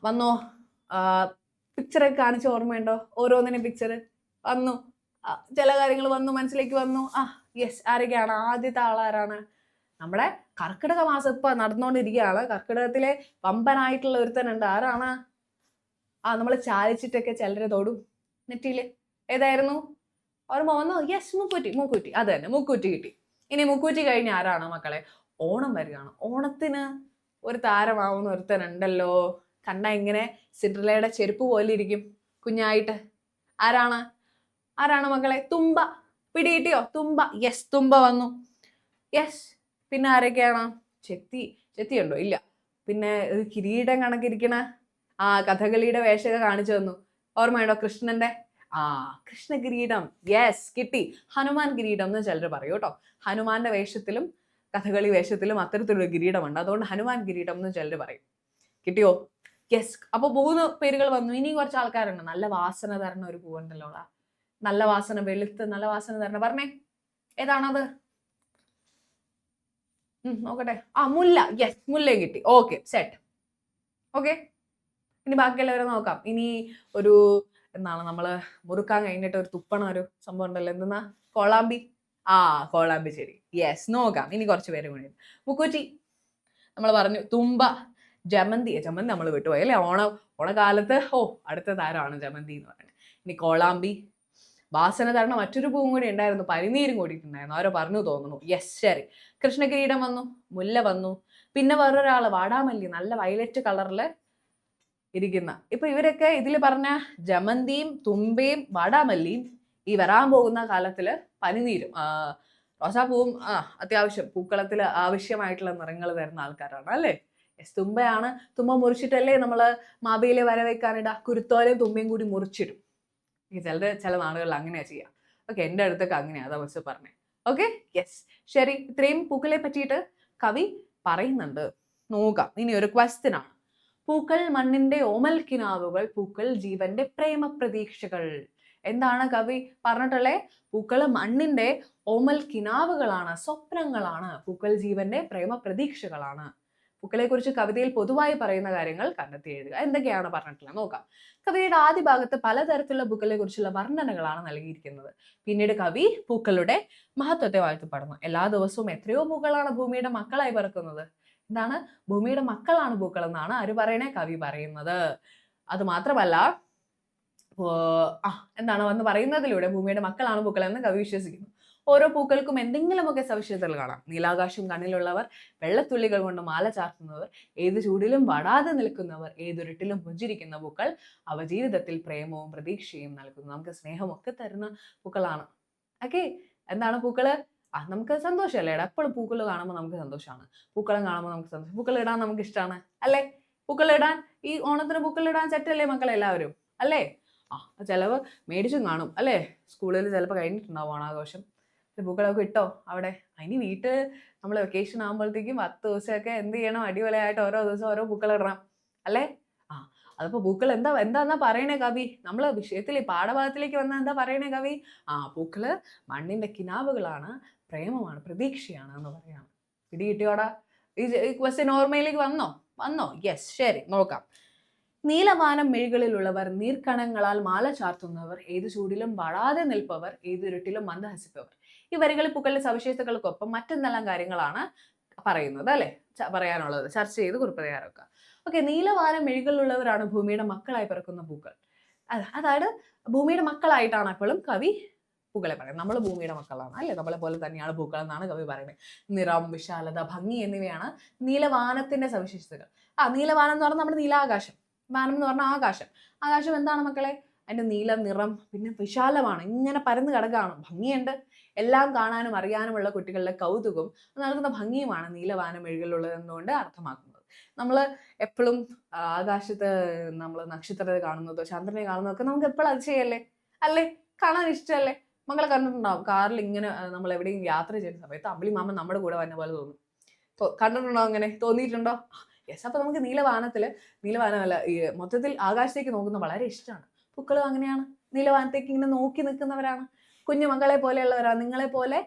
വന്നോ? പിക്ചറൊക്കെ കാണിച്ച് ഓർമ്മയുണ്ടോ? ഓരോന്നിനും പിക്ചർ വന്നു, ചില കാര്യങ്ങൾ വന്നു, മനസ്സിലേക്ക് വന്നു. യെസ്. ആരൊക്കെയാണ്? ആദ്യത്തെ ആളാരാണ്? നമ്മുടെ കർക്കിടക മാസം ഇപ്പൊ നടന്നുകൊണ്ടിരിക്കുകയാണ്. കർക്കിടകത്തിലെ വമ്പനായിട്ടുള്ള ഒരുത്തനുണ്ട്. ആരാണ്? നമ്മൾ ചാലിച്ചിട്ടൊക്കെ ചിലരെ തൊടും നെറ്റിയില്. ഏതായിരുന്നു? ഓർമ്മ വന്നു? യെസ്, മൂക്കൂറ്റി. അത് തന്നെ, മൂക്കൂറ്റി കിട്ടി. ഇനി മൂക്കൂറ്റി കഴിഞ്ഞ ആരാണ് മക്കളെ? ഓണം വരികയാണ്. ഓണത്തിന് ഒരു താരമാവുന്ന ഒരുത്തനുണ്ടല്ലോ, കണ്ട ഇങ്ങനെ സിൻഡ്രല്ലയുടെ ചെരുപ്പ് പോലെ ഇരിക്കും കുഞ്ഞായിട്ട്. ആരാണ് മക്കളെ? തുമ്പ. പിടികിട്ടിയോ? തുമ്പ. യെസ്, തുമ്പ വന്നു. യെസ്. പിന്നെ ആരൊക്കെയാണ്? ചെത്തിയുണ്ടോ? ഇല്ല. പിന്നെ ഒരു കിരീടം കണക്കിരിക്കണ കഥകളിയുടെ വേഷമൊക്കെ കാണിച്ചു തന്നു. ഓർമ്മയുണ്ടോ കൃഷ്ണന്റെ? കൃഷ്ണ കിരീടം. യെസ്, കിട്ടി. ഹനുമാൻ കിരീടം എന്ന് ചിലർ പറയൂ കേട്ടോ. ഹനുമാന്റെ വേഷത്തിലും കഥകളി വേഷത്തിലും അത്തരത്തിലുള്ള കിരീടമുണ്ട്. അതുകൊണ്ട് ഹനുമാൻ കിരീടം എന്ന് ചിലർ പറയും. കിട്ടിയോ? യെസ്. അപ്പൊ 3 പേരുകൾ വന്നു. ഇനിയും കുറച്ച് ആൾക്കാരുണ്ട്. നല്ല വാസന തരണ ഒരു പൂവുണ്ടല്ലോ. നല്ല വാസന, വെളുത്ത് നല്ല വാസന തരണ. പറഞ്ഞേ, ഏതാണത്? നോക്കട്ടെ. മുല്ല. യെസ്, മുല്ലയും കിട്ടി. Okay, set. ഓക്കെ, ഇനി ബാക്കിയുള്ളവരെ നോക്കാം. ഇനി ഒരു എന്താണ് നമ്മള് മുറുക്കാൻ കഴിഞ്ഞിട്ട് ഒരു തുപ്പണ ഒരു സംഭവം ഉണ്ടല്ലോ, എന്തെന്നാ? കോളാമ്പി. കോളാമ്പി, ശരി. യെസ്, നോക്കാം. ഇനി കുറച്ച് പേര് കൂടി. മുക്കൂറ്റി നമ്മൾ പറഞ്ഞു. തുമ്പ, ജമന്തി നമ്മൾ വിട്ടുപോയി അല്ലേ? ഓണകാലത്ത് അടുത്ത താരമാണ് ജമന്തി എന്ന് പറയുന്നത്. ഇനി കോളാമ്പി, വാസന തരണ മറ്റൊരു പൂവും കൂടി ഉണ്ടായിരുന്നു, പരിനീരും കൂടിയിട്ടുണ്ടായിരുന്നു. ആരോ പറഞ്ഞു തോന്നുന്നു. യെസ്, ശരി. കൃഷ്ണകിരീടം വന്നു, മുല്ല വന്നു, പിന്നെ വേറൊരാള് വാടാമല്ലി, നല്ല വയലറ്റ് കളറില് ഇരിക്കുന്ന. ഇപ്പൊ ഇവരൊക്കെ ഇതിൽ പറഞ്ഞ ജമന്തിയും തുമ്പയും വാടാമല്ലിയും ഈ വരാൻ പോകുന്ന കാലത്തില് പനിനീരും റോസാപ്പൂവും അത്യാവശ്യം പൂക്കളത്തിൽ ആവശ്യമായിട്ടുള്ള നിറങ്ങൾ തരുന്ന ആൾക്കാരാണ് അല്ലേ? യെസ്, തുമ്പയാണ്. തുമ്പ മുറിച്ചിട്ടല്ലേ നമ്മള് മാവേലിയെ വരവേക്കാനിട. കുരുത്തോലയും തുമ്പയും കൂടി മുറിച്ചിടും. ചില നാടുകളിൽ അങ്ങനെയാ ചെയ്യാം. ഓക്കെ, എൻ്റെ അടുത്തൊക്കെ അങ്ങനെയാ, അതാ മിസ് പറഞ്ഞേ. ഓക്കെ, യെസ്, ശരി. ഇത്രയും പൂക്കളെ പറ്റിയിട്ട് കവി പറയുന്നുണ്ട്. നോക്കാം. ഇനി ഒരു ക്വസ്റ്റ്യൻ ആണ്. പൂക്കൾ മണ്ണിന്റെ ഓമൽ കിനാവുകൾ, പൂക്കൾ ജീവന്റെ പ്രേമ പ്രതീക്ഷകൾ. എന്താണ് കവി പറഞ്ഞിട്ടുള്ളത്? പൂക്കൾ മണ്ണിന്റെ ഓമൽ കിനാവുകളാണ്, സ്വപ്നങ്ങളാണ്. പൂക്കൾ ജീവന്റെ പ്രേമ പ്രതീക്ഷകളാണ്. പൂക്കളെ കുറിച്ച് കവിതയിൽ പൊതുവായി പറയുന്ന കാര്യങ്ങൾ കണ്ടെത്തി എഴുതുക. എന്തൊക്കെയാണ് പറഞ്ഞിട്ടുള്ളത് നോക്കാം. കവിതയുടെ ആദ്യ ഭാഗത്ത് പലതരത്തിലുള്ള പൂക്കളെ കുറിച്ചുള്ള വർണ്ണനകളാണ് നൽകിയിരിക്കുന്നത്. പിന്നീട് കവി പൂക്കളുടെ മഹത്വത്തെ വാഴ്ത്തപ്പെടുന്നു. എല്ലാ ദിവസവും എത്രയോ പൂക്കളാണ് ഭൂമിയുടെ മക്കളായി പിറക്കുന്നത്. എന്താണ്? ഭൂമിയുടെ മക്കളാണ് പൂക്കൾ എന്നാണ് ആര് പറയണേ? കവി പറയുന്നത്. അത് മാത്രമല്ല, എന്താണ് വന്ന് പറയുന്നതിലൂടെ ഭൂമിയുടെ മക്കളാണ് പൂക്കൾ എന്ന് കവി വിശ്വസിക്കുന്നു. ഓരോ പൂക്കൾക്കും എന്തെങ്കിലുമൊക്കെ സവിശേഷതകൾ കാണാം. നീലാകാശം കണ്ണിലുള്ളവർ, വെള്ളത്തുള്ളികൾ കൊണ്ട് മാല ചാർത്തുന്നവർ, ഏത് ചൂടിലും വടാതെ നിൽക്കുന്നവർ, ഏതൊരിട്ടിലും പുഞ്ചിരിക്കുന്ന പൂക്കൾ, അവ ജീവിതത്തിൽ പ്രേമവും പ്രതീക്ഷയും നൽകുന്നു. നമുക്ക് സ്നേഹമൊക്കെ തരുന്ന പൂക്കളാണ്. ഓക്കെ, എന്താണ് പൂക്കള്? നമുക്ക് സന്തോഷമല്ലേ? എപ്പോഴും പൂക്കൾ കാണുമ്പോൾ നമുക്ക് സന്തോഷമാണ്. പൂക്കളം കാണുമ്പോൾ നമുക്ക് സന്തോഷം. പൂക്കൾ ഇടാൻ നമുക്ക് ഇഷ്ടമാണ് അല്ലേ? പൂക്കൾ ഇടാൻ ഈ ഓണത്തിന് പൂക്കൾ ഇടാൻ സെറ്റല്ലേ മക്കളെല്ലാവരും അല്ലേ? ചിലവ് മേടിച്ചും കാണും അല്ലേ? സ്കൂളിൽ ചിലപ്പോൾ കഴിഞ്ഞിട്ടുണ്ടാവും ഓണാഘോഷം. പൂക്കളൊക്കെ ഇട്ടോ അവിടെ? അതിന് വീട്ടിൽ നമ്മൾ വെക്കേഷൻ ആകുമ്പോഴത്തേക്കും 10 ദിവസമൊക്കെ എന്ത് ചെയ്യണം? അടിപൊളിയായിട്ട് ഓരോ ദിവസം ഓരോ പൂക്കൾ ഇടണം അല്ലേ? അതിപ്പോ പൂക്കൾ എന്താന്നാ പറയണേ കവി? നമ്മള് വിഷയത്തിൽ പാഠഭാഗത്തിലേക്ക് വന്നാൽ എന്താ പറയണേ കവി? പൂക്കള് മണ്ണിന്റെ കിനാവുകളാണ്, പ്രേമമാണ്, പ്രതീക്ഷയാണ് എന്ന് പറയാണ്. കിട്ടിയോടാ? ഈ ക്വസ്റ്റ്യൻ ഓർമ്മയിലേക്ക് വന്നോ? യെസ്, ശരി. നോക്കാം. നീലവാനം മിഴികളിലുള്ളവർ, നീർക്കണങ്ങളാൽ മാല ചാർത്തുന്നവർ, ഏതു ചൂടിലും വടാതെ നിൽപ്പവർ, ഏതൊരിട്ടിലും മന്ദഹസിപ്പവർ. ഈ വരികളിൽ പൂക്കളുടെ സവിശേഷതകൾക്കൊപ്പം മറ്റെന്തെല്ലാം കാര്യങ്ങളാണ് പറയുന്നത് അല്ലെ? പറയാനുള്ളത് ചർച്ച ചെയ്ത് കുറിപ്പ് തയ്യാറാക്കുക. ഓക്കെ, നീലവാനം മിഴികളിലുള്ളവരാണ് ഭൂമിയുടെ മക്കളായി പിറക്കുന്ന പൂക്കൾ. അതായത് ഭൂമിയുടെ മക്കളായിട്ടാണ് എപ്പോഴും കവി പൂക്കളെ പറയുന്നത്. നമ്മൾ ഭൂമിയുടെ മക്കളാണ് അല്ലെ? നമ്മളെ പോലെ തന്നെയാണ് പൂക്കൾ എന്നാണ് കവി പറയുന്നത്. നിറം, വിശാലത, ഭംഗി എന്നിവയാണ് നീലവാനത്തിന്റെ സവിശേഷതകൾ. നീലവാനം എന്ന് പറഞ്ഞാൽ നമ്മുടെ നീലാകാശം. വാനം എന്ന് പറഞ്ഞാൽ ആകാശം എന്താണ് മക്കളെ? അതിന്റെ നീല നിറം, പിന്നെ വിശാലമാണ്, ഇങ്ങനെ പരന്ന് കിടക്കുകയാണ്, ഭംഗിയുണ്ട്. എല്ലാം കാണാനും അറിയാനുമുള്ള കുട്ടികളുടെ കൗതുകവും നൽകുന്ന ഭംഗിയുമാണ് നീലവാനം മെഴുകിലുള്ളത് എന്നുകൊണ്ട് അർത്ഥമാക്കുന്നത്. നമ്മൾ എപ്പോഴും ആകാശത്ത് നമ്മൾ നക്ഷത്രത്തെ കാണുന്നതോ ചന്ദ്രനെ കാണുന്നതൊക്കെ നമുക്ക് എപ്പോഴും അതിശയല്ലേ അല്ലേ? കാണാൻ ഇഷ്ടമല്ലേ? മക്കളെ കണ്ടിട്ടുണ്ടാവും കാറിൽ ഇങ്ങനെ നമ്മൾ എവിടെയും യാത്ര ചെയ്യുന്ന സമയത്ത് അമ്പിളി മാമൻ നമ്മുടെ കൂടെ വന്ന പോലെ തോന്നും. കണ്ടിട്ടുണ്ടോ? അങ്ങനെ തോന്നിയിട്ടുണ്ടോ? യെസ്. അപ്പൊ നമുക്ക് നീലവാനമല്ല, ഈ മൊത്തത്തിൽ ആകാശത്തേക്ക് നോക്കുന്ന വളരെ ഇഷ്ടമാണ്. പൂക്കളും അങ്ങനെയാണ്, നീലവാനത്തേക്ക് ഇങ്ങനെ നോക്കി നിൽക്കുന്നവരാണ്. കുഞ്ഞു മക്കളെ പോലെയുള്ളവരാണ്, നിങ്ങളെ പോലെ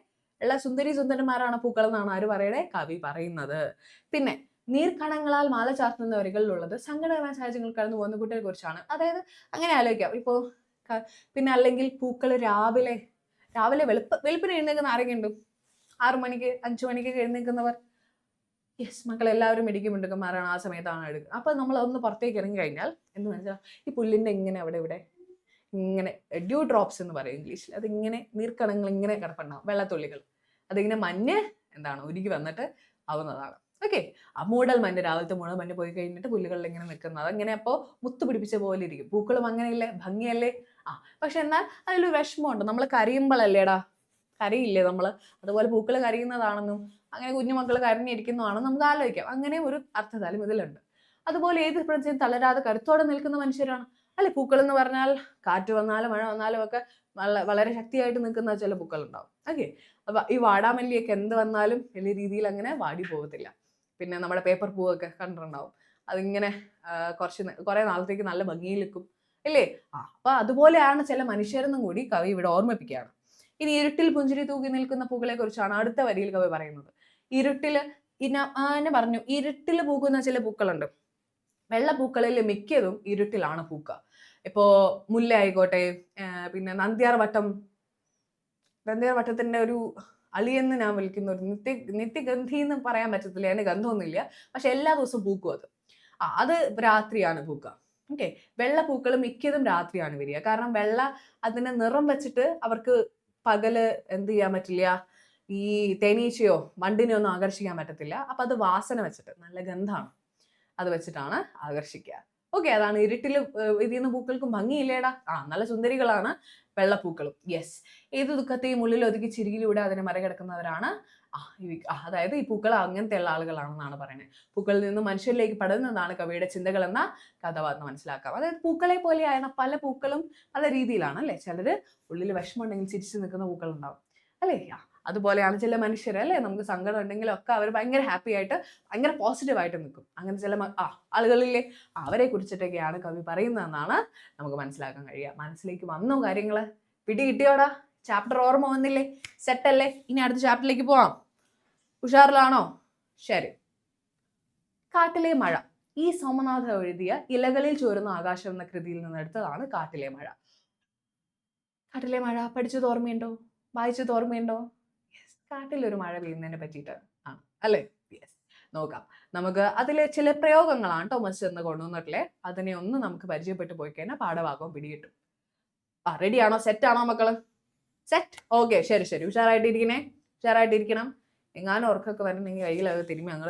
ഉള്ള സുന്ദരന്മാരാണ് പൂക്കൾ എന്നാണ് ആര് പറയണേ? കവി പറയുന്നത്. പിന്നെ നീർക്കണങ്ങളാൽ മാല ചാർത്തുന്ന വരികളിലുള്ളത് സങ്കടകരമായ സാഹചര്യങ്ങൾ കടന്നു പോകുന്ന കുട്ടികളെ കുറിച്ചാണ്. അതായത് അങ്ങനെ ആലോചിക്കാം. ഇപ്പോ പിന്നെ അല്ലെങ്കിൽ പൂക്കൾ രാവിലെ വെളുപ്പിന് എഴുന്നേൽക്കുന്ന ആരൊക്കെയുണ്ട്? 6 മണിക്ക് 5 മണിക്കൊക്കെ എഴുന്നേൽക്കുന്നവർ. യെസ്, മക്കളെല്ലാവരും മിടുക്കന്മാരാണ്, ആ സമയത്താണ് എടുക്കുക. അപ്പൊ നമ്മൾ ഒന്ന് പുറത്തേക്ക് ഇറങ്ങി കഴിഞ്ഞാൽ എന്ന് വെച്ചാൽ ഈ പുല്ലിന്റെ ഇങ്ങനെ ഇവിടെ ഇങ്ങനെ ഡ്യൂ ഡ്രോപ്സ് എന്ന് പറയും ഇംഗ്ലീഷിൽ. അതിങ്ങനെ നീർക്കണങ്ങൾ ഇങ്ങനെ കിടപ്പുണ്ടാവും, വെള്ളത്തുള്ളികൾ. അതിങ്ങനെ മഞ്ഞ് ഉരുകി വന്നിട്ട് ആവുന്നതാണ്. ഓക്കെ, മൂടൽ മഞ്ഞ്, രാവിലത്തെ മൂടൽ മഞ്ഞ് പോയി കഴിഞ്ഞിട്ട് പുല്ലുകളിൽ ഇങ്ങനെ നിൽക്കുന്നത് അങ്ങനെ അപ്പോൾ മുത്ത് പിടിപ്പിച്ച പോലെ ഇരിക്കും. പൂക്കളും അങ്ങനെയല്ലേ? ഭംഗിയല്ലേ? പക്ഷെ എന്നാൽ അതിലൊരു വിഷമമുണ്ട്. നമ്മൾ കരയുമ്പോഴല്ലേടാ കരയില്ലേ നമ്മൾ, അതുപോലെ പൂക്കൾ കരയുന്നതാണെന്നും അങ്ങനെ കുഞ്ഞുമക്കൾ കരഞ്ഞിരിക്കുന്നതാണെന്നും നമുക്ക് ആലോചിക്കാം. അങ്ങനെ ഒരു അർത്ഥതലം ഇതിലുണ്ട്. അതുപോലെ ഏത് പ്രതിസന്ധിയും തളരാതെ കരുത്തോടെ നിൽക്കുന്ന മനുഷ്യരാണ് അല്ലെ പൂക്കൾ എന്ന് പറഞ്ഞാൽ. കാറ്റ് വന്നാലും മഴ വന്നാലും ഒക്കെ വളരെ ശക്തിയായിട്ട് നിൽക്കുന്ന ചില പൂക്കൾ ഉണ്ടാവും. ഓക്കെ, അപ്പൊ ഈ വാടാമല്ലിയൊക്കെ എന്ത് വന്നാലും വലിയ രീതിയിൽ അങ്ങനെ വാടി പോകത്തില്ല. പിന്നെ നമ്മുടെ പേപ്പർ പൂവൊക്കെ കണ്ടിട്ടുണ്ടാവും, അതിങ്ങനെ കുറെ നാളത്തേക്ക് നല്ല ഭംഗിയിൽ നിൽക്കും അല്ലേ. അപ്പൊ അതുപോലെയാണ് ചില മനുഷ്യരെന്നും കൂടി കവി ഇവിടെ ഓർമ്മിപ്പിക്കുകയാണ്. ഇനി ഇരുട്ടിൽ പുഞ്ചിരി തൂക്കി നിൽക്കുന്ന പൂക്കളെ കുറിച്ചാണ് അടുത്ത വരിയിൽ കവി പറയുന്നത്. ഇരുട്ടില് എന്നെ പറഞ്ഞു, ഇരുട്ടിൽ പൂക്കുന്ന ചില പൂക്കളുണ്ട്. വെള്ളപ്പൂക്കളിൽ മിക്കതും ഇരുട്ടിലാണ് പൂക്ക. ഇപ്പോ മുല്ല ആയിക്കോട്ടെ, പിന്നെ നന്ദ്യാർവട്ടത്തിന്റെ ഒരു അളിയെന്ന് ഞാൻ വിളിക്കുന്ന ഒരു നിത്യഗന്ധി എന്ന് പറയാൻ പറ്റത്തില്ല, അതിന് ഗന്ധമൊന്നുമില്ല, പക്ഷെ എല്ലാ ദിവസവും പൂക്കും അത്. അത് രാത്രിയാണ് പൂക്ക. ഓക്കെ, വെള്ളപ്പൂക്കൾ മിക്കതും രാത്രിയാണ് വരിക. കാരണം അതിനെ നിറം വെച്ചിട്ട് അവർക്ക് പകല് എന്ത് ചെയ്യാൻ പറ്റില്ല, ഈ തേനീച്ചയോ വണ്ടിനെയോ ഒന്നും ആകർഷിക്കാൻ പറ്റത്തില്ല. അപ്പൊ അത് വാസന വെച്ചിട്ട്, നല്ല ഗന്ധമാണ്, അത് വെച്ചിട്ടാണ് ആകർഷിക്കുക. ഓക്കെ, അതാണ് ഇരുട്ടിൽ വിരിയുന്ന പൂക്കൾക്കും ഭംഗിയില്ലേടാ. നല്ല സുന്ദരികളാണ് വെള്ളപ്പൂക്കളും. യെസ്, ഏത് ദുഃഖത്തെയും ഉള്ളിൽ ഒതുക്കി ചിരിയിലൂടെ അതിനെ മറികടക്കുന്നവരാണ് അതായത് ഈ പൂക്കൾ അങ്ങനത്തെ ഉള്ള ആളുകളാണെന്നാണ് പറയുന്നത്. പൂക്കളിൽ നിന്ന് മനുഷ്യരിലേക്ക് പടരുന്നതാണ് കവിയുടെ ചിന്തകൾ എന്ന കഥാപാത്രം മനസ്സിലാക്കാം. അതായത് പൂക്കളെ പോലെയാണ് പല പൂക്കളും പല രീതിയിലാണ് അല്ലെ. ചിലര് ഉള്ളിൽ വിഷമമുണ്ടെങ്കിൽ ചിരിച്ചു നിൽക്കുന്ന പൂക്കൾ ഉണ്ടാവും അല്ലേ. അതുപോലെയാണ് ചില മനുഷ്യർ അല്ലേ, നമുക്ക് സങ്കടം ഉണ്ടെങ്കിലും ഒക്കെ അവർ ഭയങ്കര ഹാപ്പി ആയിട്ട് ഭയങ്കര പോസിറ്റീവായിട്ട് നിൽക്കും. അങ്ങനെ ചില ആളുകളില്ലേ, അവരെ കുറിച്ചിട്ടൊക്കെയാണ് കവി പറയുന്നതെന്നാണ് നമുക്ക് മനസ്സിലാക്കാൻ കഴിയുക. മനസ്സിലേക്ക് വന്നോ കാര്യങ്ങൾ? പിടി കിട്ടിയോടാ? ചാപ്റ്റർ ഓർമ്മ വന്നില്ലേ? സെറ്റല്ലേ? ഇനി അടുത്ത ചാപ്റ്ററിലേക്ക് പോവാം. ഉഷാറിലാണോ? ശരി. കാട്ടിലെ മഴ. ഈ സോമനാഥ എഴുതിയ ഇലകളിൽ ചോരുന്ന ആകാശം എന്ന കൃതിയിൽ നിന്ന് എടുത്തതാണ് കാട്ടിലെ മഴ. കാട്ടിലെ മഴ പഠിച്ചത് ഓർമ്മയുണ്ടോ? വായിച്ചത് ഓർമ്മയുണ്ടോ? കാട്ടിലൊരു മഴ പെയ്യുന്നതിനെ പറ്റിയിട്ട് ആണ് അല്ലേ. യെസ്, നോക്കാം. നമുക്ക് അതിലെ ചില പ്രയോഗങ്ങളാണ് ടോമസ് എന്ന് കൊണ്ടുവന്നിട്ടില്ലേ, അതിനെ ഒന്ന് നമുക്ക് പരിചയപ്പെട്ടു പോയി കഴിഞ്ഞാൽ പാഠഭാഗവും പിടികിട്ടും. റെഡിയാണോ? സെറ്റാണോ മക്കള്? സെറ്റ്. ഓക്കെ, ശരി ശരി, ഉഷാറായിട്ടിരിക്കണേ, ഉഷാറായിട്ടിരിക്കണം. എങ്ങാനും ഉറക്കൊക്കെ വരണമെങ്കിൽ കയ്യിലത് തിരുമ്മി ഞങ്ങൾ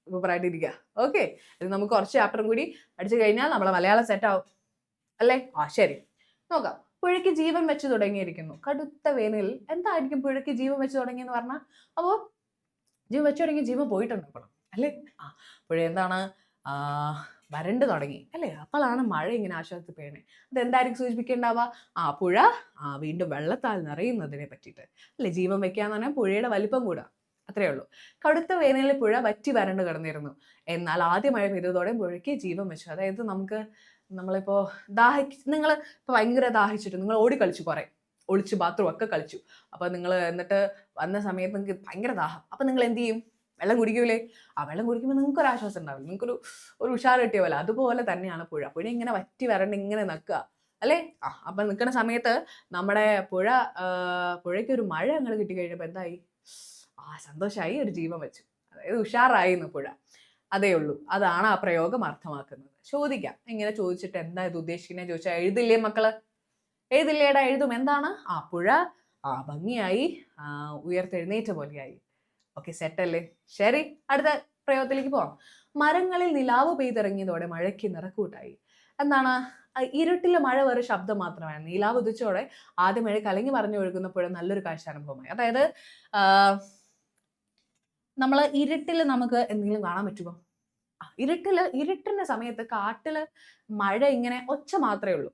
സൂപ്പറായിട്ടിരിക്കുക. ഓക്കെ, ഇത് നമുക്ക് കുറച്ച് ചാപ്റ്ററും കൂടി പഠിച്ചു കഴിഞ്ഞാൽ നമ്മളെ മലയാളം സെറ്റ് ആവും അല്ലേ. ശരി, നോക്കാം. പുഴയ്ക്ക് ജീവൻ വെച്ച് തുടങ്ങിയിരിക്കുന്നു. കടുത്ത വേനലിൽ എന്തായിരിക്കും പുഴയ്ക്ക് ജീവൻ വെച്ച് തുടങ്ങിയെന്ന് പറഞ്ഞാൽ? അപ്പോൾ ജീവൻ വെച്ച് തുടങ്ങി ജീവൻ പോയിട്ടുണ്ടാക്കണം അല്ലേ. പുഴ എന്താണ്, വരണ്ട് തുടങ്ങി അല്ലേ. അപ്പോഴാണ് മഴ ഇങ്ങനെ ആശ്വാസത്തിൽ പെയ്യണേ. അതെന്തായിരിക്കും സൂചിപ്പിക്കേണ്ടാവുക? പുഴ വീണ്ടും വെള്ളത്താൽ നിറയുന്നതിനെ പറ്റിയിട്ട് അല്ലേ. ജീവൻ വെക്കാന്ന് പറഞ്ഞാൽ പുഴയുടെ വലിപ്പം കൂടാ, അത്രേ ഉള്ളൂ. കടുത്ത വേനലിൽ പുഴ വറ്റി വരണ്ട് കിടന്നിരുന്നു. എന്നാൽ ആദ്യ മഴ പെയ്തതോടെ പുഴയ്ക്ക് ജീവൻ വെച്ചു. അതായത് നമ്മളിപ്പോ നിങ്ങൾ ഇപ്പൊ ഭയങ്കര ദാഹിച്ചിട്ട് നിങ്ങൾ ഓടി കളിച്ചു, കുറെ ഒളിച്ചു ബാത്റൂം ഒക്കെ കളിച്ചു. അപ്പൊ നിങ്ങൾ എന്നിട്ട് വന്ന സമയത്ത് നിങ്ങൾക്ക് ഭയങ്കര ദാഹം. അപ്പൊ നിങ്ങൾ എന്ത് ചെയ്യും? വെള്ളം കുടിക്കൂലേ? വെള്ളം കുടിക്കുമ്പോൾ നിങ്ങൾക്ക് ഒരു ആശ്വാസം ഉണ്ടാവില്ല, നിങ്ങൾക്കൊരു ഉഷാർ കിട്ടിയ പോലെ. അതുപോലെ തന്നെയാണ് പുഴ. പുഴ ഇങ്ങനെ വറ്റി വരണ്ട് ഇങ്ങനെ നിൽക്കുക അല്ലേ. അപ്പൊ നിൽക്കുന്ന സമയത്ത് നമ്മുടെ പുഴയ്ക്ക് ഒരു മഴ അങ്ങനെ കിട്ടി കഴിഞ്ഞപ്പോ എന്തായി? സന്തോഷമായി, ഒരു ജീവൻ വെച്ചു. അതായത് ഉഷാറായി പുഴ. അതേ ഉള്ളൂ. അതാണ് ആ പ്രയോഗം അർത്ഥമാക്കുന്നത്. ചോദിക്കാം, ഇങ്ങനെ ചോദിച്ചിട്ട് എന്താ ഇത് ഉദ്ദേശിക്കുന്നത് ചോദിച്ചാൽ എഴുതില്ലേ മക്കള്? എഴുതില്ലേടാ? എഴുതും. എന്താണ്? പുഴ ഭംഗിയായി ഉയർത്തെഴുന്നേറ്റ പോലെയായി. ഓക്കെ, സെറ്റല്ലേ? ശരി, അടുത്ത പ്രയോഗത്തിലേക്ക് പോവാം. മരങ്ങളിൽ നിലാവ് പെയ്തിറങ്ങിയതോടെ മഴയ്ക്ക് നിറക്കൂട്ടായി. എന്താണ്? ഇരുട്ടിലെ മഴ വേറെ ശബ്ദം മാത്രമാണ്. നിലാവ് ഉദിച്ചോടെ ആദ്യ മഴ കലങ്ങി മറിഞ്ഞു ഒഴുകുന്ന പുഴ നല്ലൊരു കാഴ്ചാനുഭവമായി. അതായത് നമ്മൾ ഇരുട്ടിൽ നമുക്ക് എന്തെങ്കിലും കാണാൻ പറ്റുമോ? ഇരുട്ടിന്റെ സമയത്ത് കാട്ടില് മഴ ഇങ്ങനെ ഒച്ച മാത്രമേ ഉള്ളൂ,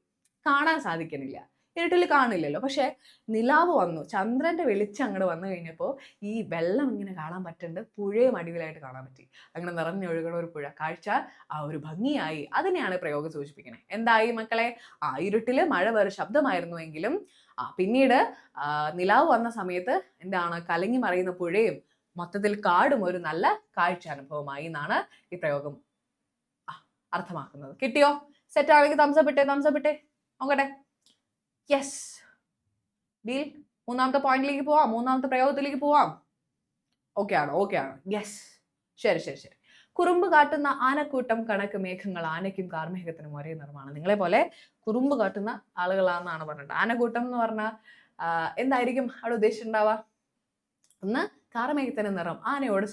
കാണാൻ സാധിക്കുന്നില്ല. ഇരുട്ടിൽ കാണില്ലല്ലോ. പക്ഷെ നിലാവ് വന്നു, ചന്ദ്രന്റെ വെളിച്ചം അങ്ങോട്ട് വന്നു കഴിഞ്ഞപ്പോൾ ഈ വെള്ളം ഇങ്ങനെ കാണാൻ പറ്റുന്നുണ്ട്. പുഴയും അടിപൊളിയായിട്ട് കാണാൻ പറ്റി. അങ്ങനെ നിറഞ്ഞൊഴുകണ ഒരു പുഴ കാഴ്ച ഒരു ഭംഗിയായി. അതിനെയാണ് പ്രയോഗം സൂചിപ്പിക്കണേ. എന്തായി മക്കളെ? ഇരുട്ടില് മഴ വേറെ ശബ്ദമായിരുന്നുവെങ്കിലും പിന്നീട് നിലാവ് വന്ന സമയത്ത് എന്താണ്? കലങ്ങി മറിയുന്ന പുഴയും മൊത്തത്തിൽ കാടും ഒരു നല്ല കാഴ്ചാനുഭവമായി എന്നാണ് ഈ പ്രയോഗം അർത്ഥമാക്കുന്നത്. കിട്ടിയോ? സെറ്റ് ആണെങ്കിൽ തംസപ്പ് ഇട്ടേ നോക്കട്ടെ. Yes, deal. മൂന്നാമത്തെ പോയിന്റിലേക്ക് പോവാം, മൂന്നാമത്തെ പ്രയോഗത്തിലേക്ക് പോവാം. ഓക്കെ ആണോ? യെസ്, ശരി. കുറുമ്പ് കാട്ടുന്ന ആനക്കൂട്ടം കണക്ക് മേഘങ്ങൾ ആനയ്ക്കും കാർമേഘത്തിനും ഒരേ നിറമാണ്. നിങ്ങളെ പോലെ കുറുമ്പ് കാട്ടുന്ന ആളുകളാണെന്നാണ് പറഞ്ഞത്. ആനക്കൂട്ടം എന്ന് പറഞ്ഞാൽ എന്തായിരിക്കും അവിടെ ഉദ്ദേശിച്ചിട്ടുണ്ടാവുക? ഒന്ന്, കാർമേഘത്തിന്റെ നിറം ആനയോട്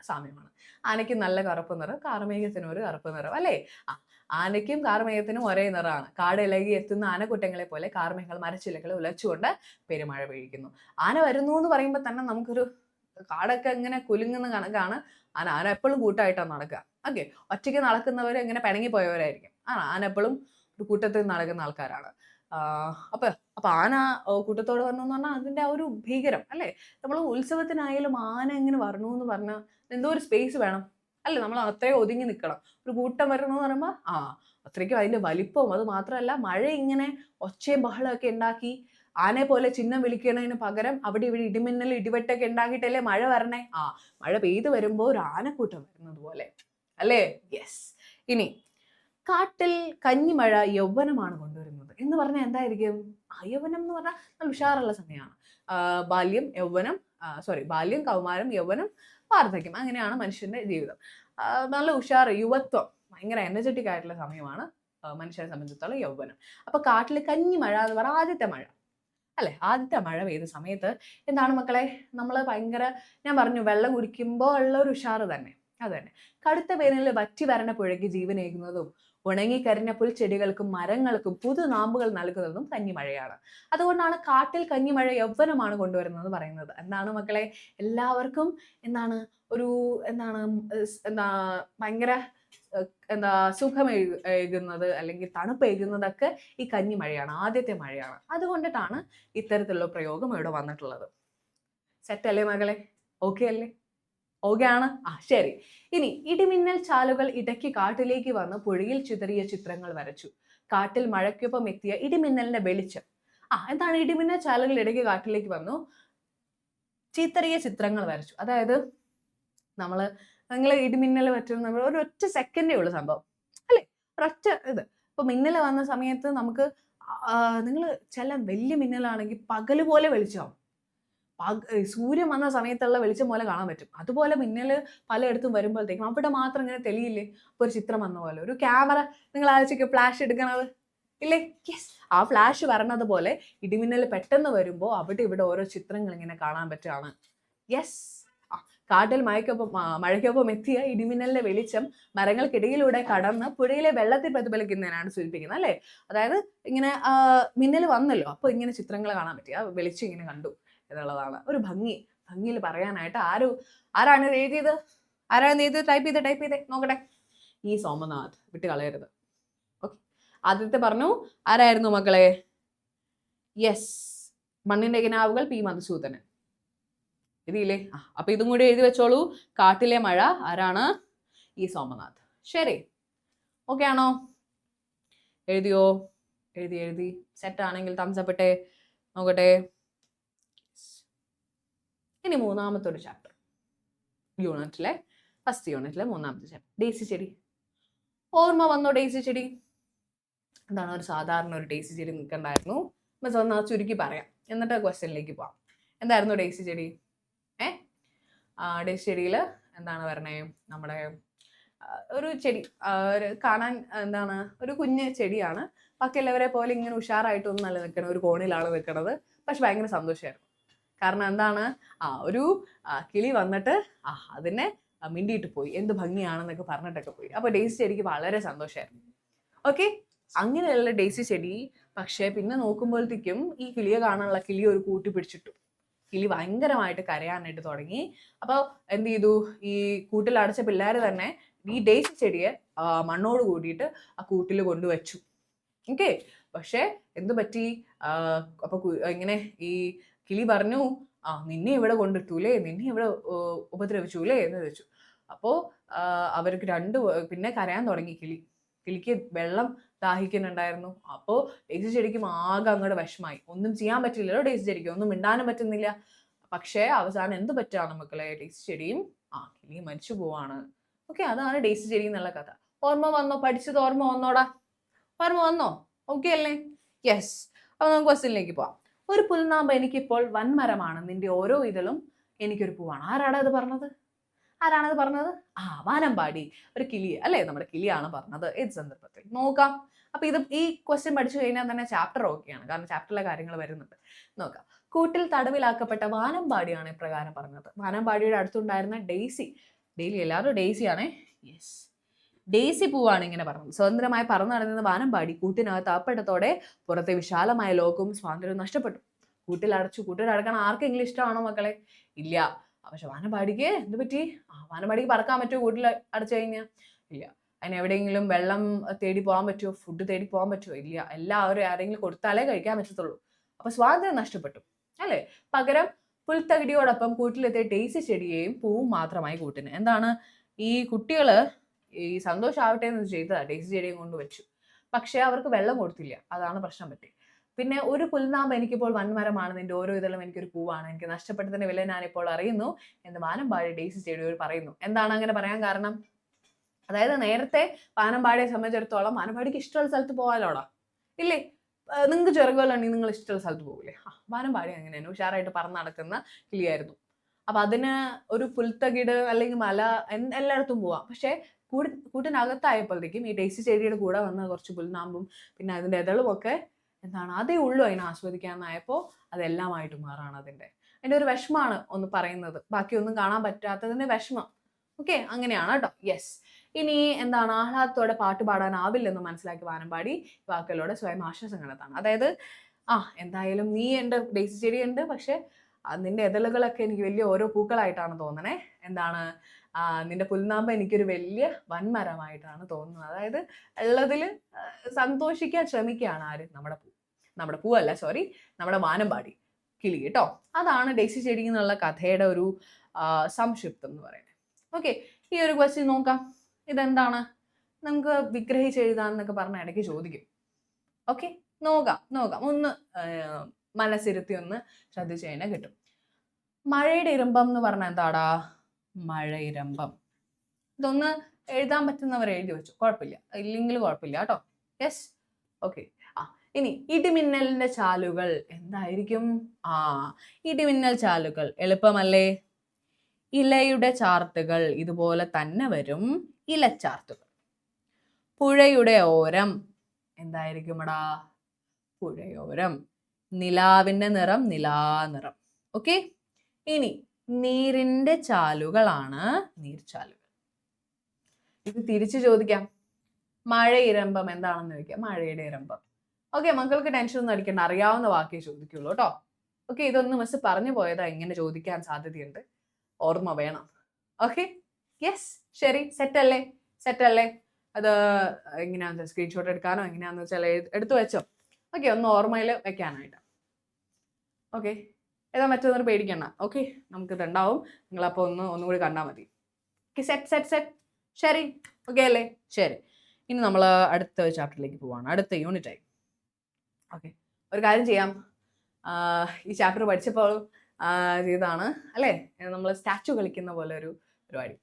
സാമ്യമാണ്. ആനയ്ക്ക് നല്ല കറുപ്പ് നിറം, കാർമേഘത്തിന് ഒരു കറുപ്പ് നിറം അല്ലേ. ആനയ്ക്കും കാർമേഘത്തിനും ഒരേ നിറമാണ്. കാട് ഇളകി എത്തുന്ന ആനക്കുട്ടങ്ങളെ പോലെ കാർമേഘങ്ങൾ മരച്ചില്ലകളെ ഉലച്ചുകൊണ്ട് പെരുമഴ പെയ്യിക്കുന്നു. ആന വരുന്നു എന്ന് പറയുമ്പോൾ തന്നെ നമുക്കൊരു കാടൊക്കെ ഇങ്ങനെ കുലുങ്ങുന്ന കണക്കാണ്. ആന എപ്പോഴും കൂട്ടായിട്ടാണ് നടക്കുക. ഓക്കെ, ഒറ്റയ്ക്ക് നടക്കുന്നവർ ഇങ്ങനെ പിണങ്ങി പോയവരായിരിക്കും. ആന എപ്പോഴും ഒരു കൂട്ടത്തിൽ നടക്കുന്ന ആൾക്കാരാണ്. അപ്പൊ അപ്പൊ ആന കൂട്ടത്തോടെ വന്നു എന്ന് പറഞ്ഞാൽ അതിന്റെ ആ ഒരു ഭീകരം അല്ലേ. നമ്മൾ ഉത്സവത്തിനായാലും ആന എങ്ങനെ വരണു എന്ന് പറഞ്ഞാൽ എന്തോ ഒരു സ്പേസ് വേണം അല്ലേ. നമ്മൾ അത്രയും ഒതുങ്ങി നിൽക്കണം. ഒരു കൂട്ടം വരണമെന്ന് പറയുമ്പോൾ അത്രയ്ക്കും അതിന്റെ വലിപ്പവും, അത് മാത്രമല്ല മഴ ഇങ്ങനെ ഒച്ചയും ബഹളമൊക്കെ ഉണ്ടാക്കി ആനയെ പോലെ ചിഹ്നം വിളിക്കുന്നതിന് പകരം അവിടെ ഇവിടെ ഇടിമിന്നൽ ഇടിവെട്ടൊക്കെ ഉണ്ടാക്കിയിട്ടല്ലേ മഴ വരണേ. മഴ പെയ്തു വരുമ്പോൾ ഒരു ആനക്കൂട്ടം വരുന്നത് പോലെ അല്ലേ. യെസ്. ഇനി കാട്ടിൽ കഞ്ഞിമഴ യൗവനമാണ് കൊണ്ടുവരുന്നത് എന്ന് പറഞ്ഞാൽ എന്തായിരിക്കും? യൗവനം എന്ന് പറഞ്ഞാൽ നല്ല ഉഷാറുള്ള സമയമാണ്. ബാല്യം, കൗമാരം, യൗവനം, വാർദ്ധക്യം, അങ്ങനെയാണ് മനുഷ്യന്റെ ജീവിതം. നല്ല ഉഷാറ്, യുവത്വം, ഭയങ്കര എനർജറ്റിക് ആയിട്ടുള്ള സമയമാണ് മനുഷ്യനെ സംബന്ധിച്ചിടത്തോളം യൗവനം. അപ്പൊ കാട്ടിൽ കഞ്ഞിമഴ എന്ന് പറഞ്ഞാൽ ആദ്യത്തെ മഴ അല്ലെ. ആദ്യത്തെ മഴ പെയ്ത സമയത്ത് എന്താണ് മക്കളെ, നമ്മൾ ഭയങ്കര, ഞാൻ പറഞ്ഞു വെള്ളം കുടിക്കുമ്പോൾ ഉള്ള ഒരു ഉഷാറ് തന്നെ അത് തന്നെ. കടുത്ത വേനലിൽ വറ്റി വരണ പുഴയ്ക്ക് ജീവനേകുന്നതും ഉണങ്ങിക്കരിഞ്ഞ പുൽച്ചെടികൾക്കും മരങ്ങൾക്കും പുതുനാമ്പുകൾ നൽകുന്നതും കഞ്ഞിമഴയാണ്. അതുകൊണ്ടാണ് കാട്ടിൽ കഞ്ഞിമഴ യൗവനമാണ് കൊണ്ടുവരുന്നത് പറയുന്നത്. എന്താണ് മക്കളെ, എല്ലാവർക്കും എന്താണ് ഒരു ഭയങ്കര സുഖമേകുന്നത് അല്ലെങ്കിൽ തണുപ്പേകുന്നതൊക്കെ ഈ കഞ്ഞിമഴയാണ്, ആദ്യത്തെ മഴയാണ്. അതുകൊണ്ടിട്ടാണ് ഇത്തരത്തിലുള്ള പ്രയോഗം ഇവിടെ വന്നിട്ടുള്ളത്. സെറ്റ് അല്ലേ മകളെ? ഓക്കെ അല്ലേ? ഓക്കെ ആണ്. ശരി. ഇനി ഇടിമിന്നൽ ചാലുകൾ ഇടയ്ക്ക് കാട്ടിലേക്ക് വന്ന് പുഴയിൽ ചിതറിയ ചിത്രങ്ങൾ വരച്ചു. കാട്ടിൽ മഴയ്ക്കൊപ്പം എത്തിയ ഇടിമിന്നലിന്റെ വെളിച്ചം. എന്താണ് ഇടിമിന്നൽ ചാലുകൾ ഇടയ്ക്ക് കാട്ടിലേക്ക് വന്നു ചിതറിയ ചിത്രങ്ങൾ വരച്ചു. അതായത് നിങ്ങൾ ഇടിമിന്നൽ പറ്റുന്ന ഒരു ഒറ്റ സെക്കൻഡേ ഉള്ളു സംഭവം അല്ലേ, ഒരൊറ്റ ഇത്. ഇപ്പൊ മിന്നൽ വന്ന സമയത്ത് നമുക്ക് നിങ്ങൾ ചില വലിയ മിന്നലാണെങ്കിൽ പകല് പോലെ വെളിച്ചമാവും. സൂര്യൻ വന്ന സമയത്തുള്ള വെളിച്ചം പോലെ കാണാൻ പറ്റും. അതുപോലെ മിന്നല് പലയിടത്തും വരുമ്പോഴത്തേക്കും അവിടെ മാത്രം ഇങ്ങനെ തെളിയില്ലേ, ഒരു ചിത്രം വന്ന പോലെ. ഒരു ക്യാമറ നിങ്ങൾ ആലോചിക്കുക, ഫ്ലാഷ് എടുക്കണത് ഇല്ലേ? യെസ്. ആ ഫ്ലാഷ് വരണത് പോലെ ഇടിമിന്നൽ പെട്ടെന്ന് വരുമ്പോൾ അവിടെ ഇവിടെ ഓരോ ചിത്രങ്ങൾ ഇങ്ങനെ കാണാൻ പറ്റുകയാണ്. യെസ്. കാട്ടിൽ മഴയ്ക്കൊപ്പം എത്തിയ ഇടിമിന്നലിന്റെ വെളിച്ചം മരങ്ങൾക്കിടയിലൂടെ കടന്ന് പുഴയിലെ വെള്ളത്തിൽ പ്രതിഫലിക്കുന്നതിനാണ് സൂചിപ്പിക്കുന്നത് അല്ലേ. അതായത് ഇങ്ങനെ മിന്നൽ വന്നല്ലോ, അപ്പൊ ഇങ്ങനെ ചിത്രങ്ങൾ കാണാൻ പറ്റി, ആ വെളിച്ചം ഇങ്ങനെ കണ്ടു എന്നുള്ളതാണ് ഒരു ഭംഗിയിൽ പറയാനായിട്ട്. ആരാണ് എഴുതിയത്? ടൈപ്പ് ചെയ്തേ നോക്കട്ടെ. ഈ സോമനാഥ്, വിട്ട് കളയരുത്. ഓക്കെ, ആദ്യത്തെ പറഞ്ഞു ആരായിരുന്നു മക്കളെ? യെസ്, മണ്ണിന്റെ കിനാവുകൾ, പി മധുസൂദനൻ. എഴുതിയില്ലേ? അപ്പൊ ഇതും കൂടി എഴുതി വെച്ചോളൂ. കാട്ടിലെ മഴ ആരാണ്? ഈ സോമനാഥ്. ശരി, ഓക്കെ ആണോ? എഴുതിയോ? എഴുതി സെറ്റ് ആണെങ്കിൽ തംസപ്പ് ഇട്ടേ നോക്കട്ടെ. ഇനി മൂന്നാമത്തെ ഒരു ചാപ്റ്റർ, ഫസ്റ്റ് യൂണിറ്റിലെ മൂന്നാമത്തെ ചാപ്റ്റർ, ഡേസി ചെടി. ഓർമ്മ വന്നോ ഡേസി ചെടി? എന്താണ് ഒരു സാധാരണ ഒരു ഡേസി ചെടി നിൽക്കണ്ടായിരുന്നു. മിസ് ഒന്ന് ചുരുക്കി പറയാം, എന്നിട്ട് ക്വസ്റ്റ്യനിലേക്ക് പോവാം. എന്തായിരുന്നു ഡേസി ചെടി? ഡേസി ചെടിയിൽ എന്താണ് പറഞ്ഞേ? നമ്മുടെ ഒരു ചെടി, കാണാൻ എന്താണ് ഒരു കുഞ്ഞ് ചെടിയാണ്. ബാക്കിയുള്ളവരെ പോലെ ഇങ്ങനെ ഉഷാറായിട്ടൊന്നും നല്ല നിൽക്കണം, ഒരു കോണിലാണ് നിൽക്കുന്നത്. പക്ഷെ ഭയങ്കര സന്തോഷമായിരുന്നു. കാരണം എന്താണ്, ഒരു കിളി വന്നിട്ട് അതിനെ മിണ്ടിയിട്ട് പോയി, എന്ത് ഭംഗിയാണെന്നൊക്കെ പറഞ്ഞിട്ടൊക്കെ പോയി. അപ്പൊ ഡേസി ചെടിക്ക് വളരെ സന്തോഷമായിരുന്നു. ഓക്കെ, അങ്ങനെയുള്ള ഡേസി ചെടി. പക്ഷെ പിന്നെ നോക്കുമ്പോഴത്തേക്കും ഈ കിളിയെ കാണാനുള്ള കിളി ഒരു കൂട്ടി പിടിച്ചിട്ടു. കിളി ഭയങ്കരമായിട്ട് കരയാനായിട്ട് തുടങ്ങി. അപ്പോൾ എന്ത് ചെയ്തു? ഈ കൂട്ടിൽ അടച്ച പിള്ളേർ തന്നെ ഈ ഡേസി ചെടിയെ മണ്ണോട് കൂടിയിട്ട് ആ കൂട്ടിൽ കൊണ്ടുവച്ചു. ഓക്കെ, പക്ഷെ എന്തു പറ്റി? അപ്പൊ ഇങ്ങനെ ഈ കിളി പറഞ്ഞു, നിന്നെ ഇവിടെ കൊണ്ടിട്ടൂലേ, നിന്നെ ഇവിടെ ഉപദ്രവിച്ചൂലേ എന്ന് ചോദിച്ചു. അപ്പോൾ അവർക്ക് പിന്നെ കരയാൻ തുടങ്ങി. കിളിക്ക് വെള്ളം ദാഹിക്കുന്നുണ്ടായിരുന്നു. അപ്പോൾ ഡേസി ചെടിക്കും ആകെ അങ്ങോട്ട് വിഷമായി. ഒന്നും ചെയ്യാൻ പറ്റില്ലല്ലോ ഡേസി ചെടിക്ക്, ഒന്നും മിണ്ടാനും പറ്റുന്നില്ല. പക്ഷേ അവസാനം എന്ത് പറ്റാണ് മക്കളെ? ഡേസി ചെടിയും കിളിയും മരിച്ചു പോവാണ്. ഓക്കെ, അതാണ് ഡേസി ചെടി എന്നുള്ള കഥ. ഓർമ്മ വന്നോ? പഠിച്ചത് ഓർമ്മ വന്നോടാ? ഓർമ്മ വന്നോ? ഓക്കെ അല്ലേ? യെസ്. അപ്പൊ നമുക്ക് ക്വസ്റ്റ്യനിലേക്ക് പോവാം. ഒരു പുൽനാമ്പ് എനിക്കിപ്പോൾ വൻമരമാണ്, നിന്റെ ഓരോ ഇതളും എനിക്കൊരു പൂവാണ്. ആരാണത് പറഞ്ഞത്? വാനമ്പാടി, ഒരു കിളി അല്ലേ, നമ്മുടെ കിളിയാണ് പറഞ്ഞത്. ഏത് സന്ദർഭത്തിൽ നോക്കാം. അപ്പൊ ഈ ക്വസ്റ്റ്യൻ പഠിച്ചു കഴിഞ്ഞാൽ തന്നെ ചാപ്റ്റർ ഓക്കെയാണ്, കാരണം ചാപ്റ്ററിലെ കാര്യങ്ങൾ വരുന്നുണ്ട്. നോക്കാം. കൂട്ടിൽ തടവിലാക്കപ്പെട്ട വാനമ്പാടിയാണ് ഇപ്രകാരം പറഞ്ഞത്. വാനമ്പാടിയുടെ അടുത്തുണ്ടായിരുന്ന ഡെയ്സി, ഡെയിലി എല്ലാവരും ഡെയ്സി ആണേ. യെസ്. ഡെയ്സി പൂവാണ് ഇങ്ങനെ പറഞ്ഞത്. സ്വതന്ത്രമായി പറന്നു നടന്നിരുന്ന വാനമ്പാടി കൂട്ടിനകത്ത് അകപ്പെട്ടതോടെ പുറത്തെ വിശാലമായ ലോകവും സ്വാതന്ത്ര്യവും നഷ്ടപ്പെട്ടു. കൂട്ടിലടക്കാൻ ആർക്കെങ്കിലും ഇഷ്ടമാണോ മക്കളെ? ഇല്ല. പക്ഷെ വാനമ്പാടിക്ക് എന്ത് പറ്റി? വാനമ്പാടിക്ക് പറക്കാൻ പറ്റുമോ കൂട്ടിൽ അടച്ചു കഴിഞ്ഞാൽ? ഇല്ല. അതിന് എവിടെയെങ്കിലും വെള്ളം തേടി പോകാൻ പറ്റുമോ? ഫുഡ് തേടി പോകാൻ പറ്റുമോ? ഇല്ല. എല്ലാവരും ആരെങ്കിലും കൊടുത്താലേ കഴിക്കാൻ പറ്റത്തുള്ളൂ. അപ്പൊ സ്വാതന്ത്ര്യം നഷ്ടപ്പെട്ടു അല്ലേ? പകരം പുൽത്തകിടിയോടൊപ്പം കൂട്ടിലെത്തിയ ഡെയ്സി ചെടിയെയും പൂവും മാത്രമായി കൂട്ടിന്. എന്താണ് ഈ കുട്ടികള് ഈ സന്തോഷാവട്ടെ എന്ന് ചെയ്തതാ, ഡെയ്സി ചെടിയും കൊണ്ട് വെച്ചു. പക്ഷെ അവർക്ക് വെള്ളം കൊടുത്തില്ല. അതാണ് പ്രശ്നം പറ്റി. പിന്നെ ഒരു പുൽനാമ്പ് എനിക്കിപ്പോൾ വൻമരമാണ്, നിന്റെ ഓരോ ഇതളും എനിക്കൊരു പൂവാണ്, എനിക്ക് നഷ്ടപ്പെട്ടതിന്റെ വില ഞാനിപ്പോൾ അറിയുന്നു എന്ന് വാനമ്പാടി ഡെയ്സി ചെടിയോട് പറയുന്നു. എന്താണ് അങ്ങനെ പറയാൻ കാരണം? അതായത് നേരത്തെ വാനമ്പാടിയെ സംബന്ധിച്ചിടത്തോളം വാനമ്പാടിക്ക് ഇഷ്ടമുള്ള സ്ഥലത്ത് പോകാലോടാ, ഇല്ലേ? നിങ്ങൾക്ക് ചിറകുകളുണ്ടെങ്കിൽ നിങ്ങൾ ഇഷ്ടമുള്ള സ്ഥലത്ത് പോകില്ലേ? വാനമ്പാടി അങ്ങനെയാണ്, ഉഷാറായിട്ട് പറന്ന് നടക്കുന്ന കിളിയായിരുന്നു. അപ്പൊ അതിന് ഒരു പുൽത്തകിട് അല്ലെങ്കിൽ മല എല്ലായിടത്തും പോവാം. പക്ഷെ കൂട്ടിനകത്തായപ്പോഴത്തേക്കും ഈ ഡെയ്സി ചെടിയുടെ കൂടെ വന്ന കുറച്ച് പുൽനാമ്പും പിന്നെ അതിന്റെ ഇതളും ഒക്കെ എന്താണ് അതേ ഉള്ളൂ അതിനെ ആസ്വദിക്കാനായപ്പോൾ അതെല്ലാമായിട്ട് മാറാണ്. അതിന്റെ ഒരു വിഷമാണ് ഒന്ന് പറയുന്നത്, ബാക്കിയൊന്നും കാണാൻ പറ്റാത്തതിന്റെ വിഷമം. ഓക്കെ, അങ്ങനെയാണ് കേട്ടോ. യെസ്. ഇനി എന്താണ് ആഹ്ലാദത്തോടെ പാട്ട് പാടാനാവില്ലെന്ന് മനസ്സിലാക്കി വാനമ്പാടി വാക്കുകളോടെ സ്വയം ആശ്വാസം കണ്ടെത്താണ്. അതായത് എന്തായാലും നീ എൻ്റെ ഡെയ്സി ചെടിയുണ്ട്, പക്ഷെ നിന്റെ എതളുകളൊക്കെ എനിക്ക് വലിയ ഓരോ പൂക്കളായിട്ടാണ് തോന്നണേ. എന്താണ് നിന്റെ പുൽനാമ്പ് എനിക്കൊരു വലിയ വൻമരമായിട്ടാണ് തോന്നുന്നത്. അതായത് ഉള്ളതിൽ സന്തോഷിക്കാൻ ശ്രമിക്കുകയാണ് ആര്? നമ്മുടെ പൂവല്ല, സോറി, നമ്മുടെ വാനമ്പാടി കിളി കേട്ടോ. അതാണ് ഡെയ്സി ചെടി എന്നുള്ള കഥയുടെ ഒരു സംക്ഷിപ്തം എന്ന് പറയുന്നത്. ഓക്കെ, ഈ ഒരു ക്വസ്റ്റ്യൻ നോക്കാം. ഇതെന്താണ്? നമുക്ക് വിഗ്രഹിച്ച് എഴുതാന്നൊക്കെ പറഞ്ഞ ഇടയ്ക്ക് ചോദിക്കും. ഓക്കെ, നോക്കാം ഒന്ന് മനസ്സിരുത്തി ഒന്ന് ശ്രദ്ധിച്ചു കഴിഞ്ഞാൽ കിട്ടും. മഴയുടെ ഇരമ്പം എന്ന് പറഞ്ഞാൽ എന്താടാ? മഴയിരമ്പം. ഇതൊന്ന് എഴുതാൻ പറ്റുന്നവർ എഴുതി വെച്ചു, കുഴപ്പമില്ല. ഇല്ലെങ്കിൽ കുഴപ്പമില്ല കേട്ടോ. യെസ്. ഓക്കെ. ഇനി ഇടിമിന്നലിന്റെ ചാലുകൾ എന്തായിരിക്കും? ഇടിമിന്നൽ ചാലുകൾ എളുപ്പമല്ലേ? ഇലയുടെ ചാർത്തുകൾ ഇതുപോലെ തന്നെ വരും, ഇലച്ചാർത്തുകൾ. പുഴയുടെ ഓരം എന്തായിരിക്കുമടാ? പുഴയോരം. നിലാവിന്റെ നിറം നിലാനിറം. ഓക്കെ. ഇനി നീരിന്റെ ചാലുകളാണ് നീർച്ചാലുകൾ. ഇത് തിരിച്ചു ചോദിക്കാം. മഴയിരമ്പം എന്താണെന്ന് ചോദിക്കാം. മഴയുടെ ഇരമ്പം. ഓക്കെ, മക്കൾക്ക് ടെൻഷൻ ഒന്നും അടിക്കണ്ട, അറിയാവുന്ന വാക്കേ ചോദിക്കുള്ളൂ കേട്ടോ. ഓക്കെ, ഇതൊന്ന് മിസ് പറഞ്ഞു പോയതാ, ഇങ്ങനെ ചോദിക്കാൻ സാധ്യതയുണ്ട്, ഓർമ്മ വേണം. ഓക്കെ, യെസ്, ശരി. സെറ്റല്ലേ? അത് എങ്ങനെയാന്ന് സ്ക്രീൻഷോട്ട് എടുക്കാനോ എങ്ങനെയാന്ന് വെച്ചാൽ എടുത്തു വെച്ചോ. ഓക്കെ, ഒന്ന് ഓർമ്മയിൽ വെക്കാനായിട്ട്. ഓക്കെ, ഏതാ മറ്റൊന്നും പേടിക്കണ്ട. ഓക്കെ, നമുക്കിത് ഉണ്ടാവും. നിങ്ങളപ്പോൾ ഒന്നുകൂടി കണ്ടാൽ മതി. Okay, set. ശരി, ഓക്കെ അല്ലേ? ശരി. ഇനി നമ്മൾ അടുത്ത ചാപ്റ്ററിലേക്ക് പോവാണ്, അടുത്ത യൂണിറ്റായി. ഓക്കെ, ഒരു കാര്യം ചെയ്യാം. ഈ ചാപ്റ്റർ പഠിച്ചപ്പോൾ ചെയ്താണ് അല്ലേ, നമ്മൾ സ്റ്റാച്ചു കളിക്കുന്ന പോലെ ഒരു പരിപാടി.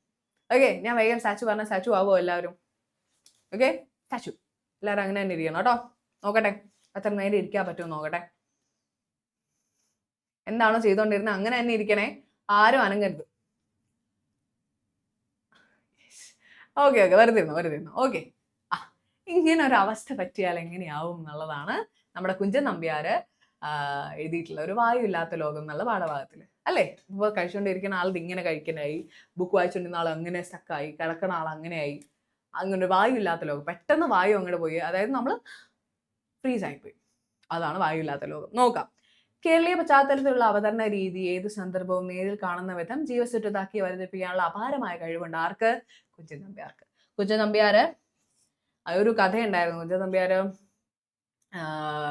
ഓക്കെ, ഞാൻ വേഗം സ്റ്റാച്ചു പറഞ്ഞ സ്റ്റാച്ചു ആവുമോ എല്ലാവരും? ഓക്കെ, സ്റ്റാച്ചു എല്ലാവരും അങ്ങനെ തന്നെ ഇരിക്കണം കേട്ടോ. നോക്കട്ടെ എത്ര നേരം ഇരിക്കാൻ പറ്റുമോ നോക്കട്ടെ. എന്താണോ ചെയ്തോണ്ടിരുന്നത് അങ്ങനെ തന്നെ ഇരിക്കണേ, ആരും അനങ്ങരുത്. ഓക്കെ, വെറുതെ ഇരുന്നു. ഓക്കെ, ഇങ്ങനെ ഒരു അവസ്ഥ പറ്റിയാൽ എങ്ങനെയാവും എന്നുള്ളതാണ് നമ്മുടെ കുഞ്ചൻ നമ്പ്യാര് എഴുതിയിട്ടുള്ള ഒരു വായുവില്ലാത്ത ലോകം എന്നുള്ള പാഠഭാഗത്തിൽ അല്ലേ. ഇപ്പോൾ കഴിച്ചുകൊണ്ടിരിക്കുന്ന ആൾ ഇങ്ങനെ കഴിക്കാനായി, ബുക്ക് വായിച്ചുകൊണ്ടിരുന്ന ആൾ അങ്ങനെ സ്റ്റക്കായി, കിടക്കുന്ന ആൾ അങ്ങനെയായി, അങ്ങനെ വായുവില്ലാത്ത ലോകം. പെട്ടെന്ന് വായു അങ്ങോട്ട് പോയി, അതായത് നമ്മൾ ഫ്രീസ് ആയിപ്പോയി. അതാണ് വായുവില്ലാത്ത ലോകം. നോക്കാം. കേരളീയ പശ്ചാത്തലത്തിലുള്ള അവതരണ രീതി ഏത് സന്ദർഭവും നേരിൽ കാണുന്ന വിധം ജീവസുറ്റതാക്കി അവതരിപ്പിക്കാനുള്ള അപാരമായ കഴിവുണ്ട് ആർക്ക്? കുഞ്ചൻ നമ്പ്യാർക്ക്. കുഞ്ചൻ നമ്പ്യാര് ഒരു കഥയുണ്ടായിരുന്നു. കുഞ്ചൻ നമ്പ്യാര്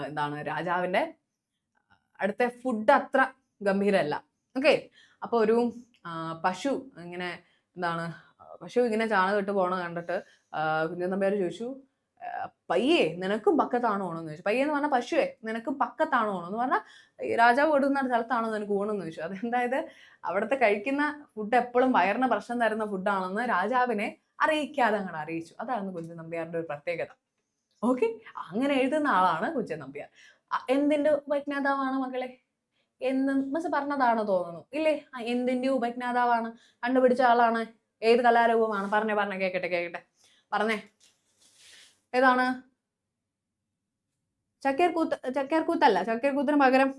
എന്താണ് രാജാവിന്റെ അടുത്ത ഫുഡ് അത്ര ഗംഭീരമല്ല. ഓക്കെ, അപ്പൊ ഒരു പശു ഇങ്ങനെ ചാണകം ഇട്ട് പോണ കണ്ടിട്ട് കുഞ്ചൻ നമ്പ്യാർ ചോദിച്ചു, പയ്യേ നിനക്കും പക്കത്താണോ ഓണമെന്ന് ചോദിച്ചു. പയ്യെന്ന് പറഞ്ഞാൽ പശുവേ നിനക്കും പക്കത്താണോ ഓണം എന്ന് പറഞ്ഞാൽ രാജാവ് കൊടുക്കുന്ന സ്ഥലത്താണോ നിനക്ക് ഊണെന്ന് ചോദിച്ചു. അതെന്തായത് അവിടുത്തെ കഴിക്കുന്ന ഫുഡ് എപ്പോഴും വയറിന് പ്രശ്നം തരുന്ന ഫുഡാണെന്ന് രാജാവിനെ അറിയിക്കാതെ അങ്ങോട്ട് അറിയിച്ചു. അതാണ് കുഞ്ചൻ നമ്പ്യാരുടെ ഒരു പ്രത്യേകത. ഓക്കെ, അങ്ങനെ എഴുതുന്ന ആളാണ് കുഞ്ചൻ നമ്പ്യാർ. എന്തിന്റെ ഉപജ്ഞാതാവാണ് മകളെ? മിസ് പറഞ്ഞതാണോ തോന്നുന്നു, ഇല്ലേ? എന്തിന്റെ ഉപജ്ഞാതാവാണ്? കണ്ടുപിടിച്ച ആളാണ്. ഏത് കലാരൂപമാണ്? പറഞ്ഞേ കേക്കട്ടെ പറഞ്ഞേ. ഏതാണ്? ചക്കേർകൂത്തല്ല, ചക്കേർകൂത്തിന് പകരം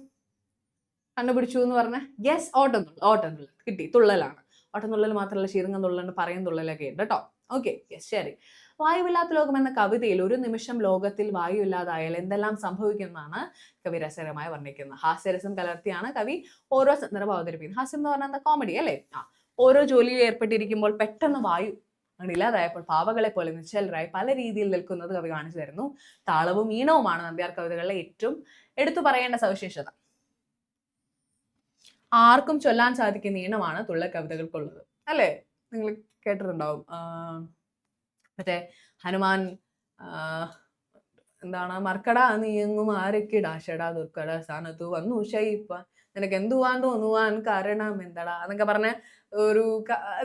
കണ്ടുപിടിച്ചു എന്ന് പറഞ്ഞ യെസ്, ഓട്ടംതുള്ളൽ കിട്ടി. തുള്ളലാണ്. ഓട്ടംതുള്ളൽ മാത്രമല്ല, ശീതങ്കം തുള്ളലുണ്ട്, പറയും തുള്ളലൊക്കെ ഉണ്ട് കേട്ടോ. ഓക്കെ, ശരി. വായുവില്ലാത്ത ലോകം എന്ന കവിതയിൽ ഒരു നിമിഷം ലോകത്തിൽ വായു ഇല്ലാതായാൽ എന്തെല്ലാം സംഭവിക്കുന്നതാണ് കവി രസകരമായി വർണ്ണിക്കുന്നത്. ഹാസ്യരസം കലർത്തിയാണ് കവി ഓരോ സന്ദർഭം അവതരിപ്പിക്കുന്നത്. ഹാസ്യം എന്ന് പറഞ്ഞാൽ എന്താ? കോമഡി അല്ലേ? ഓരോ ജോലിയിൽ ഏർപ്പെട്ടിരിക്കുമ്പോൾ പെട്ടെന്ന് വായു അങ്ങനെ ഇല്ലാതായപ്പോൾ പാവകളെ പോലെ നിശ്ചലരായി പല രീതിയിൽ നിൽക്കുന്നത് കവി കാണിച്ചു തരുന്നു. താളവും ഈണവുമാണ് നമ്പ്യാർ കവിതകളിലെ ഏറ്റവും എടുത്തു പറയേണ്ട സവിശേഷത. ആർക്കും ചൊല്ലാൻ സാധിക്കുന്ന ഈണമാണ് തുള്ളൽ കവിതകൾക്കുള്ളത് അല്ലേ? നിങ്ങൾ കേട്ടിട്ടുണ്ടാവും. മറ്റേ ഹനുമാൻ എന്താണ്, മർക്കട നീങ്ങും ആരക്കിടാഷടാ ദുർക്കട സ്ഥാനത്തു വന്നു ഷയിപ്പ നിനക്ക് എന്തുവാൻ തോന്നുവാൻ കാരണം എന്തടാ എന്നൊക്കെ പറഞ്ഞ ഒരു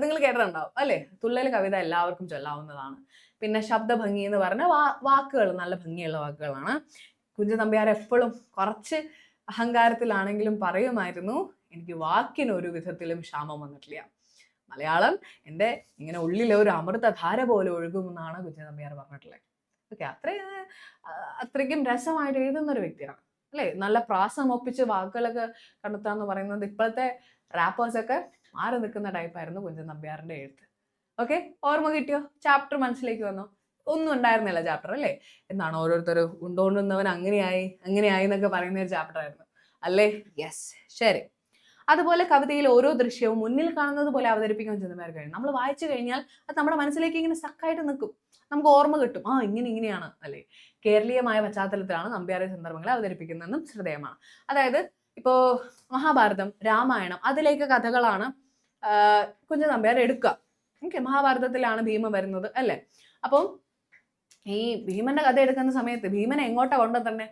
നിങ്ങൾ കേട്ടിട്ടുണ്ടാവും അല്ലേ? തുള്ളൽ കവിത എല്ലാവർക്കും ചൊല്ലാവുന്നതാണ്. പിന്നെ ശബ്ദഭംഗി എന്ന് പറഞ്ഞ വാക്കുകൾ നല്ല ഭംഗിയുള്ള വാക്കുകളാണ്. കുഞ്ചൻ നമ്പ്യാർ എപ്പോഴും കുറച്ച് അഹങ്കാരത്തിലാണെങ്കിലും പറയുമായിരുന്നു, എനിക്ക് വാക്കിന് ഒരു വിധത്തിലും ക്ഷാമം വന്നിട്ടില്ല. മലയാളം എൻ്റെ ഇങ്ങനെ ഉള്ളിലെ ഒരു അമൃതധാര പോലെ ഒഴുകുമെന്നാണ് കുഞ്ചൻ നമ്പ്യാർ പറഞ്ഞിട്ടുള്ളത്. ഓക്കെ, അത്രയ്ക്കും രസമായിട്ട് എഴുതുന്ന ഒരു വ്യക്തിയാണ് അല്ലേ? നല്ല പ്രാസം ഒപ്പിച്ച് വാക്കുകളൊക്കെ കണ്ടെത്താന്ന് പറയുന്നത് ഇപ്പോഴത്തെ റാപ്പേഴ്സൊക്കെ മാറി നിൽക്കുന്ന ടൈപ്പായിരുന്നു കുഞ്ചൻ നമ്പ്യാറിന്റെ എഴുത്ത്. ഓക്കെ, ഓർമ്മ കിട്ടിയോ? ചാപ്റ്റർ മനസ്സിലേക്ക് വന്നോ? ഒന്നും ഉണ്ടായിരുന്നില്ല ചാപ്റ്റർ അല്ലേ? എന്താണ് ഓരോരുത്തർ ഉണ്ടോണ്ടുന്നവൻ അങ്ങനെയായി എന്നൊക്കെ പറയുന്ന ഒരു ചാപ്റ്റർ ആയിരുന്നു അല്ലേ? യെസ്, ശരി. അതുപോലെ കവിതയിൽ ഓരോ ദൃശ്യവും മുന്നിൽ കാണുന്നത് പോലെ അവതരിപ്പിക്കാൻ ചെന്നമാർ കഴിയും. നമ്മൾ വായിച്ചു കഴിഞ്ഞാൽ അത് നമ്മുടെ മനസ്സിലേക്ക് ഇങ്ങനെ സ്റ്റക്കായിട്ട് നിൽക്കും, നമുക്ക് ഓർമ്മ കിട്ടും. ഇങ്ങനെയാണ് അല്ലേ? കേരളീയമായ പശ്ചാത്തലത്തിലാണ് നമ്പ്യാരെ സന്ദർഭങ്ങളെ അവതരിപ്പിക്കുന്നതെന്നും ശ്രദ്ധേയമാണ്. അതായത് ഇപ്പോ മഹാഭാരതം, രാമായണം, അതിലേക്ക് കഥകളാണ് കുഞ്ചൻ നമ്പ്യാർ എടുക്കുക. ഓക്കെ, മഹാഭാരതത്തിലാണ് ഭീമൻ വരുന്നത് അല്ലേ? അപ്പം ഈ ഭീമന്റെ കഥ എടുക്കുന്ന സമയത്ത് ഭീമനെ എങ്ങോട്ടാ കൊണ്ടുതന്നെ?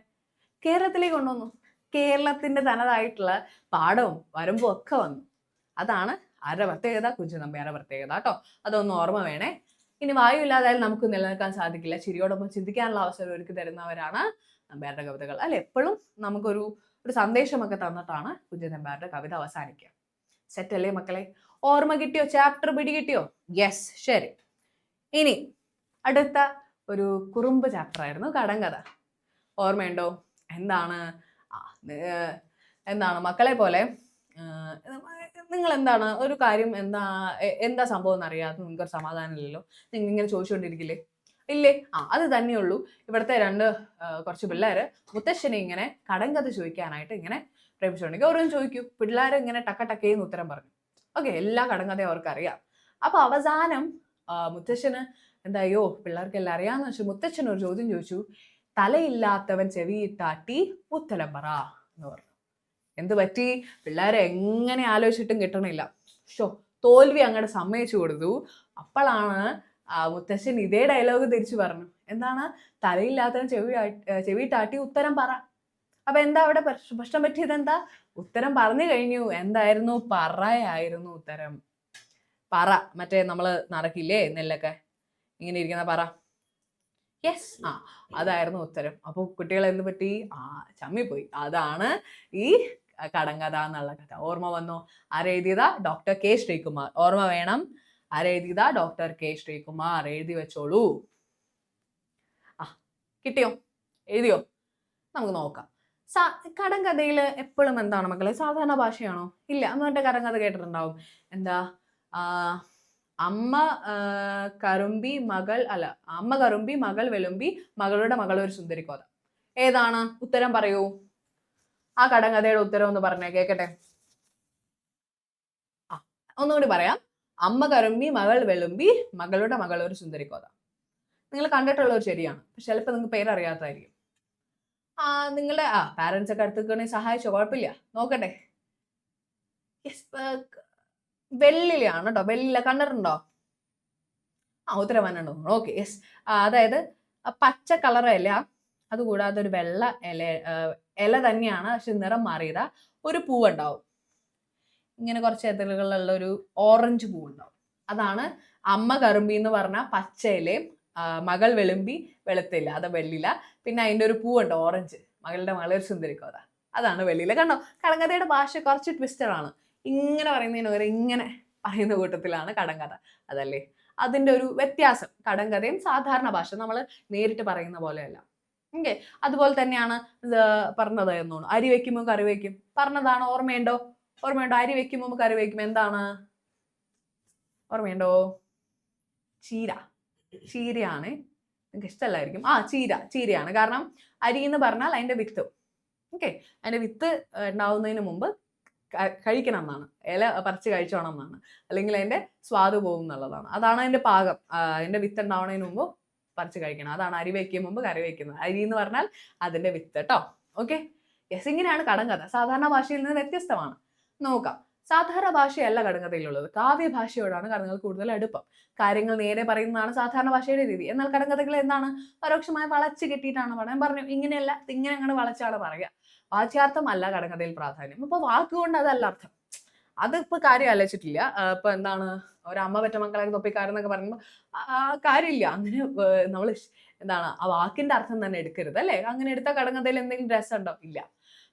കേരളത്തിലേക്ക് കൊണ്ടുവന്നു. കേരളത്തിന്റെ തനതായിട്ടുള്ള പാടവും വരമ്പും ഒക്കെ വന്നു. അതാണ് ആരുടെ പ്രത്യേകത? കുഞ്ചൻ നമ്പ്യാരുടെ പ്രത്യേകത കേട്ടോ. അതൊന്ന് ഓർമ്മ വേണേ. ഇനി വായു ഇല്ലാതായാലും നമുക്ക് നിലനിൽക്കാൻ സാധിക്കില്ല. ചിരിയോടൊപ്പം ചിന്തിക്കാനുള്ള അവസരം ഒരുക്കി തരുന്നവരാണ് നമ്പ്യാരുടെ കവിതകൾ അല്ലെ? എപ്പോഴും നമുക്കൊരു സന്ദേശമൊക്കെ തന്നിട്ടാണ് കുഞ്ചൻ നമ്പ്യാരുടെ കവിത അവസാനിക്കുക. സെറ്റ് അല്ലേ മക്കളെ? ഓർമ്മ കിട്ടിയോ? ചാപ്റ്റർ പിടികിട്ടിയോ? യെസ്, ശരി. ഇനി അടുത്ത ഒരു കുറുമ്പ് ചാപ്റ്റർ ആയിരുന്നു കടങ്കഥ. ഓർമ്മയുണ്ടോ? എന്താണ് മക്കളെ പോലെ നിങ്ങൾ എന്താണ് ഒരു കാര്യം എന്താ സംഭവം എന്നറിയാതെ നിങ്ങൾക്കൊരു സമാധാനമില്ലല്ലോ. നിങ്ങൾ ഇങ്ങനെ ചോദിച്ചുകൊണ്ടിരിക്കില്ലേ? ഇല്ലേ? അത് തന്നെയുള്ളൂ. ഇവിടുത്തെ കുറച്ച് പിള്ളേര് മുത്തശ്ശനെ ഇങ്ങനെ കടങ്കഥ ചോദിക്കാനായിട്ട് ഇങ്ങനെ പ്രേമിച്ചുകൊണ്ടിരിക്കും. ഓരോന്നും ചോദിക്കൂ. പിള്ളേർ ഇങ്ങനെ ടക്കയെന്ന് ഉത്തരം പറഞ്ഞു. ഓക്കെ, എല്ലാ കടങ്കഥയും അവർക്കറിയാം. അപ്പൊ അവസാനം മുത്തശ്ശന് എന്തായോ പിള്ളേർക്ക് എല്ലാം അറിയാന്ന് വെച്ചാൽ മുത്തച്ഛൻ ഒരു ചോദ്യം ചോദിച്ചു. തലയില്ലാത്തവൻ ചെവിയിട്ടാട്ടി ഉത്തരം പറ എന്ന് പറഞ്ഞു. എന്ത് പറ്റി? പിള്ളേരെ എങ്ങനെ ആലോചിച്ചിട്ടും കിട്ടണില്ല. തോൽവി അങ്ങോട്ട് സമ്മതിച്ചു കൊടുത്തു. അപ്പോഴാണ് മുത്തശ്ശൻ ഇതേ ഡയലോഗ് തിരിച്ചു പറഞ്ഞു. എന്താണ്? തലയില്ലാത്തവൻ ചെവിയിട്ടാട്ടി ഉത്തരം പറ. അപ്പൊ എന്താ അവിടെ പ്രശ്നം പറ്റിയത്? എന്താ? ഉത്തരം പറഞ്ഞു കഴിഞ്ഞു. എന്തായിരുന്നു? പറയായിരുന്നു ഉത്തരം. പറ, മറ്റേ നമ്മള് നടക്കില്ലേ നെല്ലൊക്കെ ഇങ്ങനെ ഇരിക്കുന്ന പറ. യെസ്, അതായിരുന്നു ഉത്തരം. അപ്പൊ കുട്ടികൾ എന്ത് പറ്റി? ചമ്മിപ്പോയി. അതാണ് ഈ കടങ്കഥ എന്നുള്ള കഥ. ഓർമ്മ വന്നോ? ആരെഴുതിയതാ? Doctor K Sreekumar. ഓർമ്മ വേണം. ആരെഴുതിയതാ? Doctor K Sreekumar. എഴുതി വെച്ചോളൂ. കിട്ടിയോ? എഴുതിയോ? നമുക്ക് നോക്കാം. കടങ്കഥയിൽ എപ്പോഴും എന്താണ് മക്കളെ? സാധാരണ ഭാഷയാണോ? ഇല്ല. എന്നിട്ട് കടങ്കഥ കേട്ടിട്ടുണ്ടാവും. എന്താ? അമ്മ കറുമ്പി മകൾ വെളുമ്പി മകളുടെ മകൾ ഒരു സുന്ദരിക്കോത. ഏതാണ്? ഉത്തരം പറയൂ. ആ കടങ്കഥയുടെ ഉത്തരം ഒന്ന് പറഞ്ഞേ കേക്കട്ടെ. ഒന്നുകൂടി പറയാം. അമ്മ കറുമ്പി മകൾ വെളുമ്പി മകളുടെ മകൾ ഒരു സുന്ദരിക്കോത. നിങ്ങൾ കണ്ടിട്ടുള്ളവർ ശരിയാണ്. പക്ഷെ ചിലപ്പോൾ നിങ്ങൾക്ക് പേരറിയാത്തതായിരിക്കും. നിങ്ങളുടെ പാരൻസ് ഒക്കെ അടുത്തേക്ക് സഹായിച്ചോ? കുഴപ്പമില്ല, നോക്കട്ടെ. വെള്ളിലാണ് കേട്ടോ. വെള്ളില കണ്ടിട്ടുണ്ടോ? ഉത്തരം വന്നിട്ടുണ്ടോ? Okay, yes. അതായത് പച്ച കളർ ഇല, അതുകൂടാതെ ഒരു വെള്ള ഇല തന്നെയാണ്, പക്ഷെ നിറം മാറിയതാ. ഒരു പൂവുണ്ടാവും, ഇങ്ങനെ കുറച്ച് എതിലുകളുള്ള ഒരു ഓറഞ്ച് പൂവുണ്ടാവും. അതാണ് അമ്മ കറുമ്പി എന്ന് പറഞ്ഞ പച്ചയിലയും മകൾ വെളുമ്പി വെളുത്തില്ല, അത് വെള്ളില. പിന്നെ അതിൻ്റെ ഒരു പൂവുണ്ട് ഓറഞ്ച്, മകളുടെ മകളൊരു സുന്ദരിക്കോത, അതാണ് വെള്ളില. കണ്ടോ? കടങ്കഥയുടെ ഭാഷ കുറച്ച് ട്വിസ്റ്റഡാണ്. ഇങ്ങനെ പറയുന്നതിന് പകരം ഇങ്ങനെ പറയുന്ന കൂട്ടത്തിലാണ് കടങ്കഥ. അതല്ലേ അതിൻ്റെ ഒരു വ്യത്യാസം. കടങ്കഥയും സാധാരണ ഭാഷ നമ്മൾ നേരിട്ട് പറയുന്ന പോലെയല്ല. ഓക്കെ, അതുപോലെ തന്നെയാണ് പറഞ്ഞത് എന്നോണം. അരി വെക്കുമ്പോൾ കറി വയ്ക്കും പറഞ്ഞതാണ്. ഓർമ്മയുണ്ടോ? അരി വെക്കുമ്പോൾ കറി വയ്ക്കും എന്താണ്? ഓർമ്മയുണ്ടോ? ചീര, ചീരയാണ്. നിങ്ങൾക്ക് ഇഷ്ടമല്ലായിരിക്കും. ചീരയാണ്. കാരണം അരി എന്ന് പറഞ്ഞാൽ അതിന്റെ വിത്ത്. ഓക്കെ, അതിന്റെ വിത്ത് ഉണ്ടാവുന്നതിന് മുമ്പ് കഴിക്കണം എന്നാണ്, ഇല പറിച്ച് കഴിച്ചോണം എന്നാണ്, അല്ലെങ്കിൽ അതിന്റെ സ്വാദ് പോകും എന്നുള്ളതാണ്. അതാണ് അതിന്റെ പാകം. അതിന്റെ വിത്ത് ഉണ്ടാവുന്നതിന് മുമ്പ് പറിച്ച് കഴിക്കണം. അതാണ് അരി വയ്ക്കും മുമ്പ് കറി വയ്ക്കുന്നത്. അരി എന്ന് പറഞ്ഞാൽ അതിന്റെ വിത്ത് കേട്ടോ. ഓക്കെ, യെസ്, ഇങ്ങനെയാണ് കടങ്കഥ. സാധാരണ ഭാഷയിൽ നിന്ന് വ്യത്യസ്തമാണ്. നോക്കാം. സാധാരണ ഭാഷയല്ല കടങ്കഥയിലുള്ളത്. കാവ്യഭാഷയോടാണ് കടങ്ങൾ കൂടുതൽ അടുപ്പം. കാര്യങ്ങൾ നേരെ പറയുന്നതാണ് സാധാരണ ഭാഷയുടെ രീതി. എന്നാൽ കടങ്കഥകൾ എന്താണ്? പരോക്ഷമായി വളച്ച് കെട്ടിയിട്ടാണ് പറയാൻ പറഞ്ഞു. ഇങ്ങനെയല്ല, ഇങ്ങനെ അങ്ങനെ വളച്ചാണ് പറയുക. വാച്യാർത്ഥം അല്ല കടങ്കഥയിൽ പ്രാധാന്യം. അപ്പൊ വാക്കുകൊണ്ട് അതല്ല അർത്ഥം. അതിപ്പോ കാര്യം ആലോചിച്ചിട്ടില്ല. ഇപ്പൊ എന്താണ്, ഒരമ്മ പെറ്റ മക്കളെ തൊപ്പിക്കാരെന്നൊക്കെ പറയുമ്പോൾ കാര്യമില്ല. അങ്ങനെ നമ്മൾ എന്താണ് ആ വാക്കിന്റെ അർത്ഥം തന്നെ എടുക്കരുത് അല്ലേ? അങ്ങനെ എടുത്ത കടങ്കഥയിൽ എന്തെങ്കിലും രസം ഉണ്ടോ? ഇല്ല.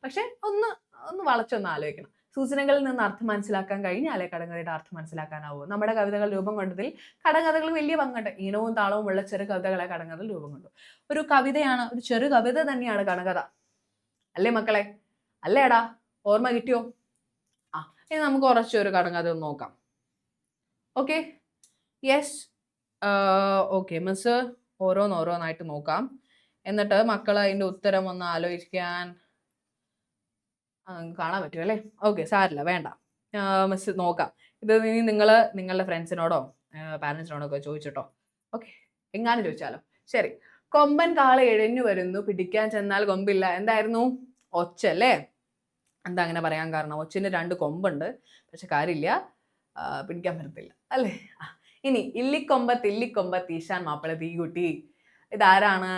പക്ഷെ ഒന്ന് വളച്ചൊന്ന് ആലോചിക്കണം. സൂചനകളിൽ നിന്ന് അർത്ഥം മനസ്സിലാക്കാൻ കഴിഞ്ഞാലേ കടങ്കഥയുടെ അർത്ഥം മനസ്സിലാക്കാനാവൂ. നമ്മുടെ കവിതകൾ രൂപം കൊണ്ടതിൽ കടങ്കഥകൾ വലിയ പങ്കുണ്ട്. ഈണവും താളവും ഉള്ള ചെറു കവിതകളെ കടങ്കഥകൾ രൂപം കൊണ്ടു. ഒരു കവിതയാണ്, ഒരു ചെറു കവിത തന്നെയാണ് കടങ്കഥ. അല്ലേ മക്കളെ? അല്ലേടാ? ഓർമ്മ കിട്ടിയോ? ഇനി നമുക്ക് കുറച്ചൊരു കടങ്കഥ ഒന്ന് നോക്കാം. ഓക്കെ, യെസ്, ഓക്കെ മിസ് ഓരോന്നോരോന്നായിട്ട് നോക്കാം. എന്നിട്ട് മക്കൾ അതിന്റെ ഉത്തരം ഒന്ന് ആലോചിക്കാൻ കാണാൻ പറ്റും അല്ലേ? ഓക്കെ, സാരില്ല, വേണ്ട, മിസ് നോക്കാം. ഇത് ഇനി നിങ്ങൾ നിങ്ങളുടെ ഫ്രണ്ട്സിനോടോ പാരൻസിനോടോ ഒക്കെ ചോദിച്ചിട്ടോ. ഓക്കെ, എങ്ങാനും ചോദിച്ചാലോ? ശരി. കൊമ്പൻ കാള എഴഞ്ഞു വരുന്നു, പിടിക്കാൻ ചെന്നാൽ കൊമ്പില്ല. എന്തായിരുന്നു? ഒച്ച അല്ലേ? എന്താ അങ്ങനെ പറയാൻ കാരണം? ഒച്ചിന് 2 കൊമ്പുണ്ട്, പക്ഷെ കാര്യമില്ല, പിടിക്കാൻ പറ്റത്തില്ല അല്ലേ? ഇനി ഇല്ലിക്കൊമ്പത്ത് ഈശാൻ മാപ്പിള തീകുട്ടി. ഇതാരാണ്?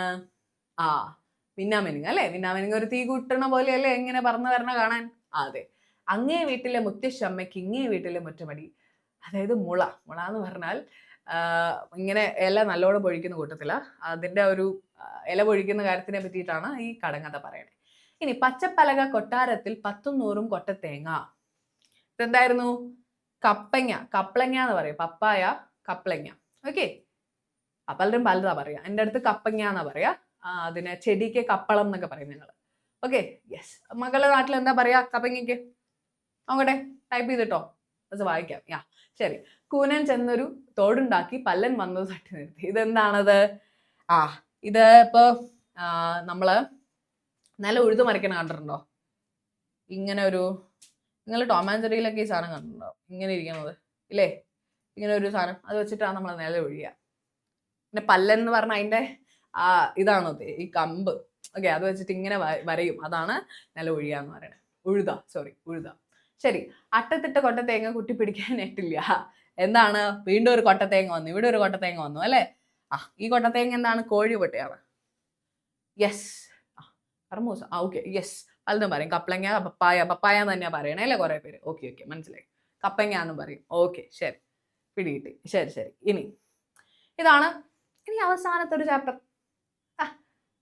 മിന്നാമിനുങ്ങ് അല്ലേ? മിന്നാമിനുങ്ങ് ഒരു തീ കൂട്ടണ പോലെയല്ലേ ഇങ്ങനെ പറന്ന് വരണ കാണാൻ? അതെ. അങ്ങേ വീട്ടിലെ മുത്തശ്ശമ്മയ്ക്ക് ഇങ്ങേ വീട്ടിലെ മുറ്റമടി. അതായത് മുള എന്ന് പറഞ്ഞാൽ ഇങ്ങനെ ഇല നല്ലോണം പൊഴിക്കുന്ന കൂട്ടത്തില. അതിന്റെ ഒരു ഇല പൊഴിക്കുന്ന കാര്യത്തിനെ പറ്റിയിട്ടാണ് ഈ കടങ്കഥ പറയണേ. ഇനി പച്ചപ്പലക കൊട്ടാരത്തിൽ 10ഉം 100ഉം കൊട്ടത്തേങ്ങ. ഇതെന്തായിരുന്നു? കപ്ലങ്ങ എന്ന് പറയും. പപ്പായ, കപ്ലങ്ങ. ഓക്കെ, പലരും പലതാ പറയാ. എൻ്റെ അടുത്ത് കപ്പങ്ങ എന്നാ പറയാ. അതിനെ ചെടിക്ക് കപ്പളം എന്നൊക്കെ പറയും നിങ്ങൾ. Okay, yes. മകളുടെ നാട്ടിൽ എന്താ പറയാ കപ്പങ്ങയ്ക്ക്? നോക്കട്ടെ, ടൈപ്പ് ചെയ്തിട്ടോ, അത് വായിക്കാം. ശരി. കൂനൻ ചെന്നൊരു തോടുണ്ടാക്കി, പല്ലൻ വന്നത് തട്ടി നിർത്തി. ഇതെന്താണത്? ഇത് ഇപ്പൊ നമ്മള് നല്ല ഉഴുതു മറിക്കണ കണ്ടിട്ടുണ്ടോ? ഇങ്ങനെ നിങ്ങൾ ടോം ആൻഡ് ജെറിയിലൊക്കെ ഈ സാധനം കണ്ടിട്ടുണ്ടോ? ഇങ്ങനെ ഇരിക്കുന്നത് ഇല്ലേ? ഇങ്ങനെ ഒരു സാധനം, അത് വെച്ചിട്ടാണ് നമ്മൾ നില ഒഴിയുക. പിന്നെ പല്ലൻ എന്ന് പറഞ്ഞാൽ അതിന്റെ ഇതാണത്, ഈ കമ്പ്. ഓക്കെ, അത് വെച്ചിട്ട് ഇങ്ങനെ വരയും. അതാണ് നില ഒഴിയുക എന്ന് പറയുന്നത്. ഉഴുത. ശരി. അട്ടത്തിട്ട കൊട്ടത്തേങ്ങ കുട്ടി പിടിക്കാനായിട്ടില്ല. എന്താണ്? വീണ്ടും ഒരു കൊട്ടത്തേങ്ങ വന്നു, ഇവിടെ ഒരു കൊട്ടത്തേങ്ങ വന്നു അല്ലേ? ഈ കൊട്ടത്തേങ്ങ എന്താണ്? കോഴിമുട്ടയാണ്. യെസ്. കർമൂസ. Okay, yes. പലതും പറയും. കപ്ലങ്ങ, പപ്പായ എന്ന് തന്നെയാ പറയണേ അല്ലേ കുറെ പേര്? ഓക്കെ, മനസ്സിലായി. കപ്പങ്ങ എന്ന് പറയും. ഓക്കെ, ശരി, പിടികിട്ടി. ശരി. ഇനി അവസാനത്തെ ഒരു ചാപ്റ്റർ,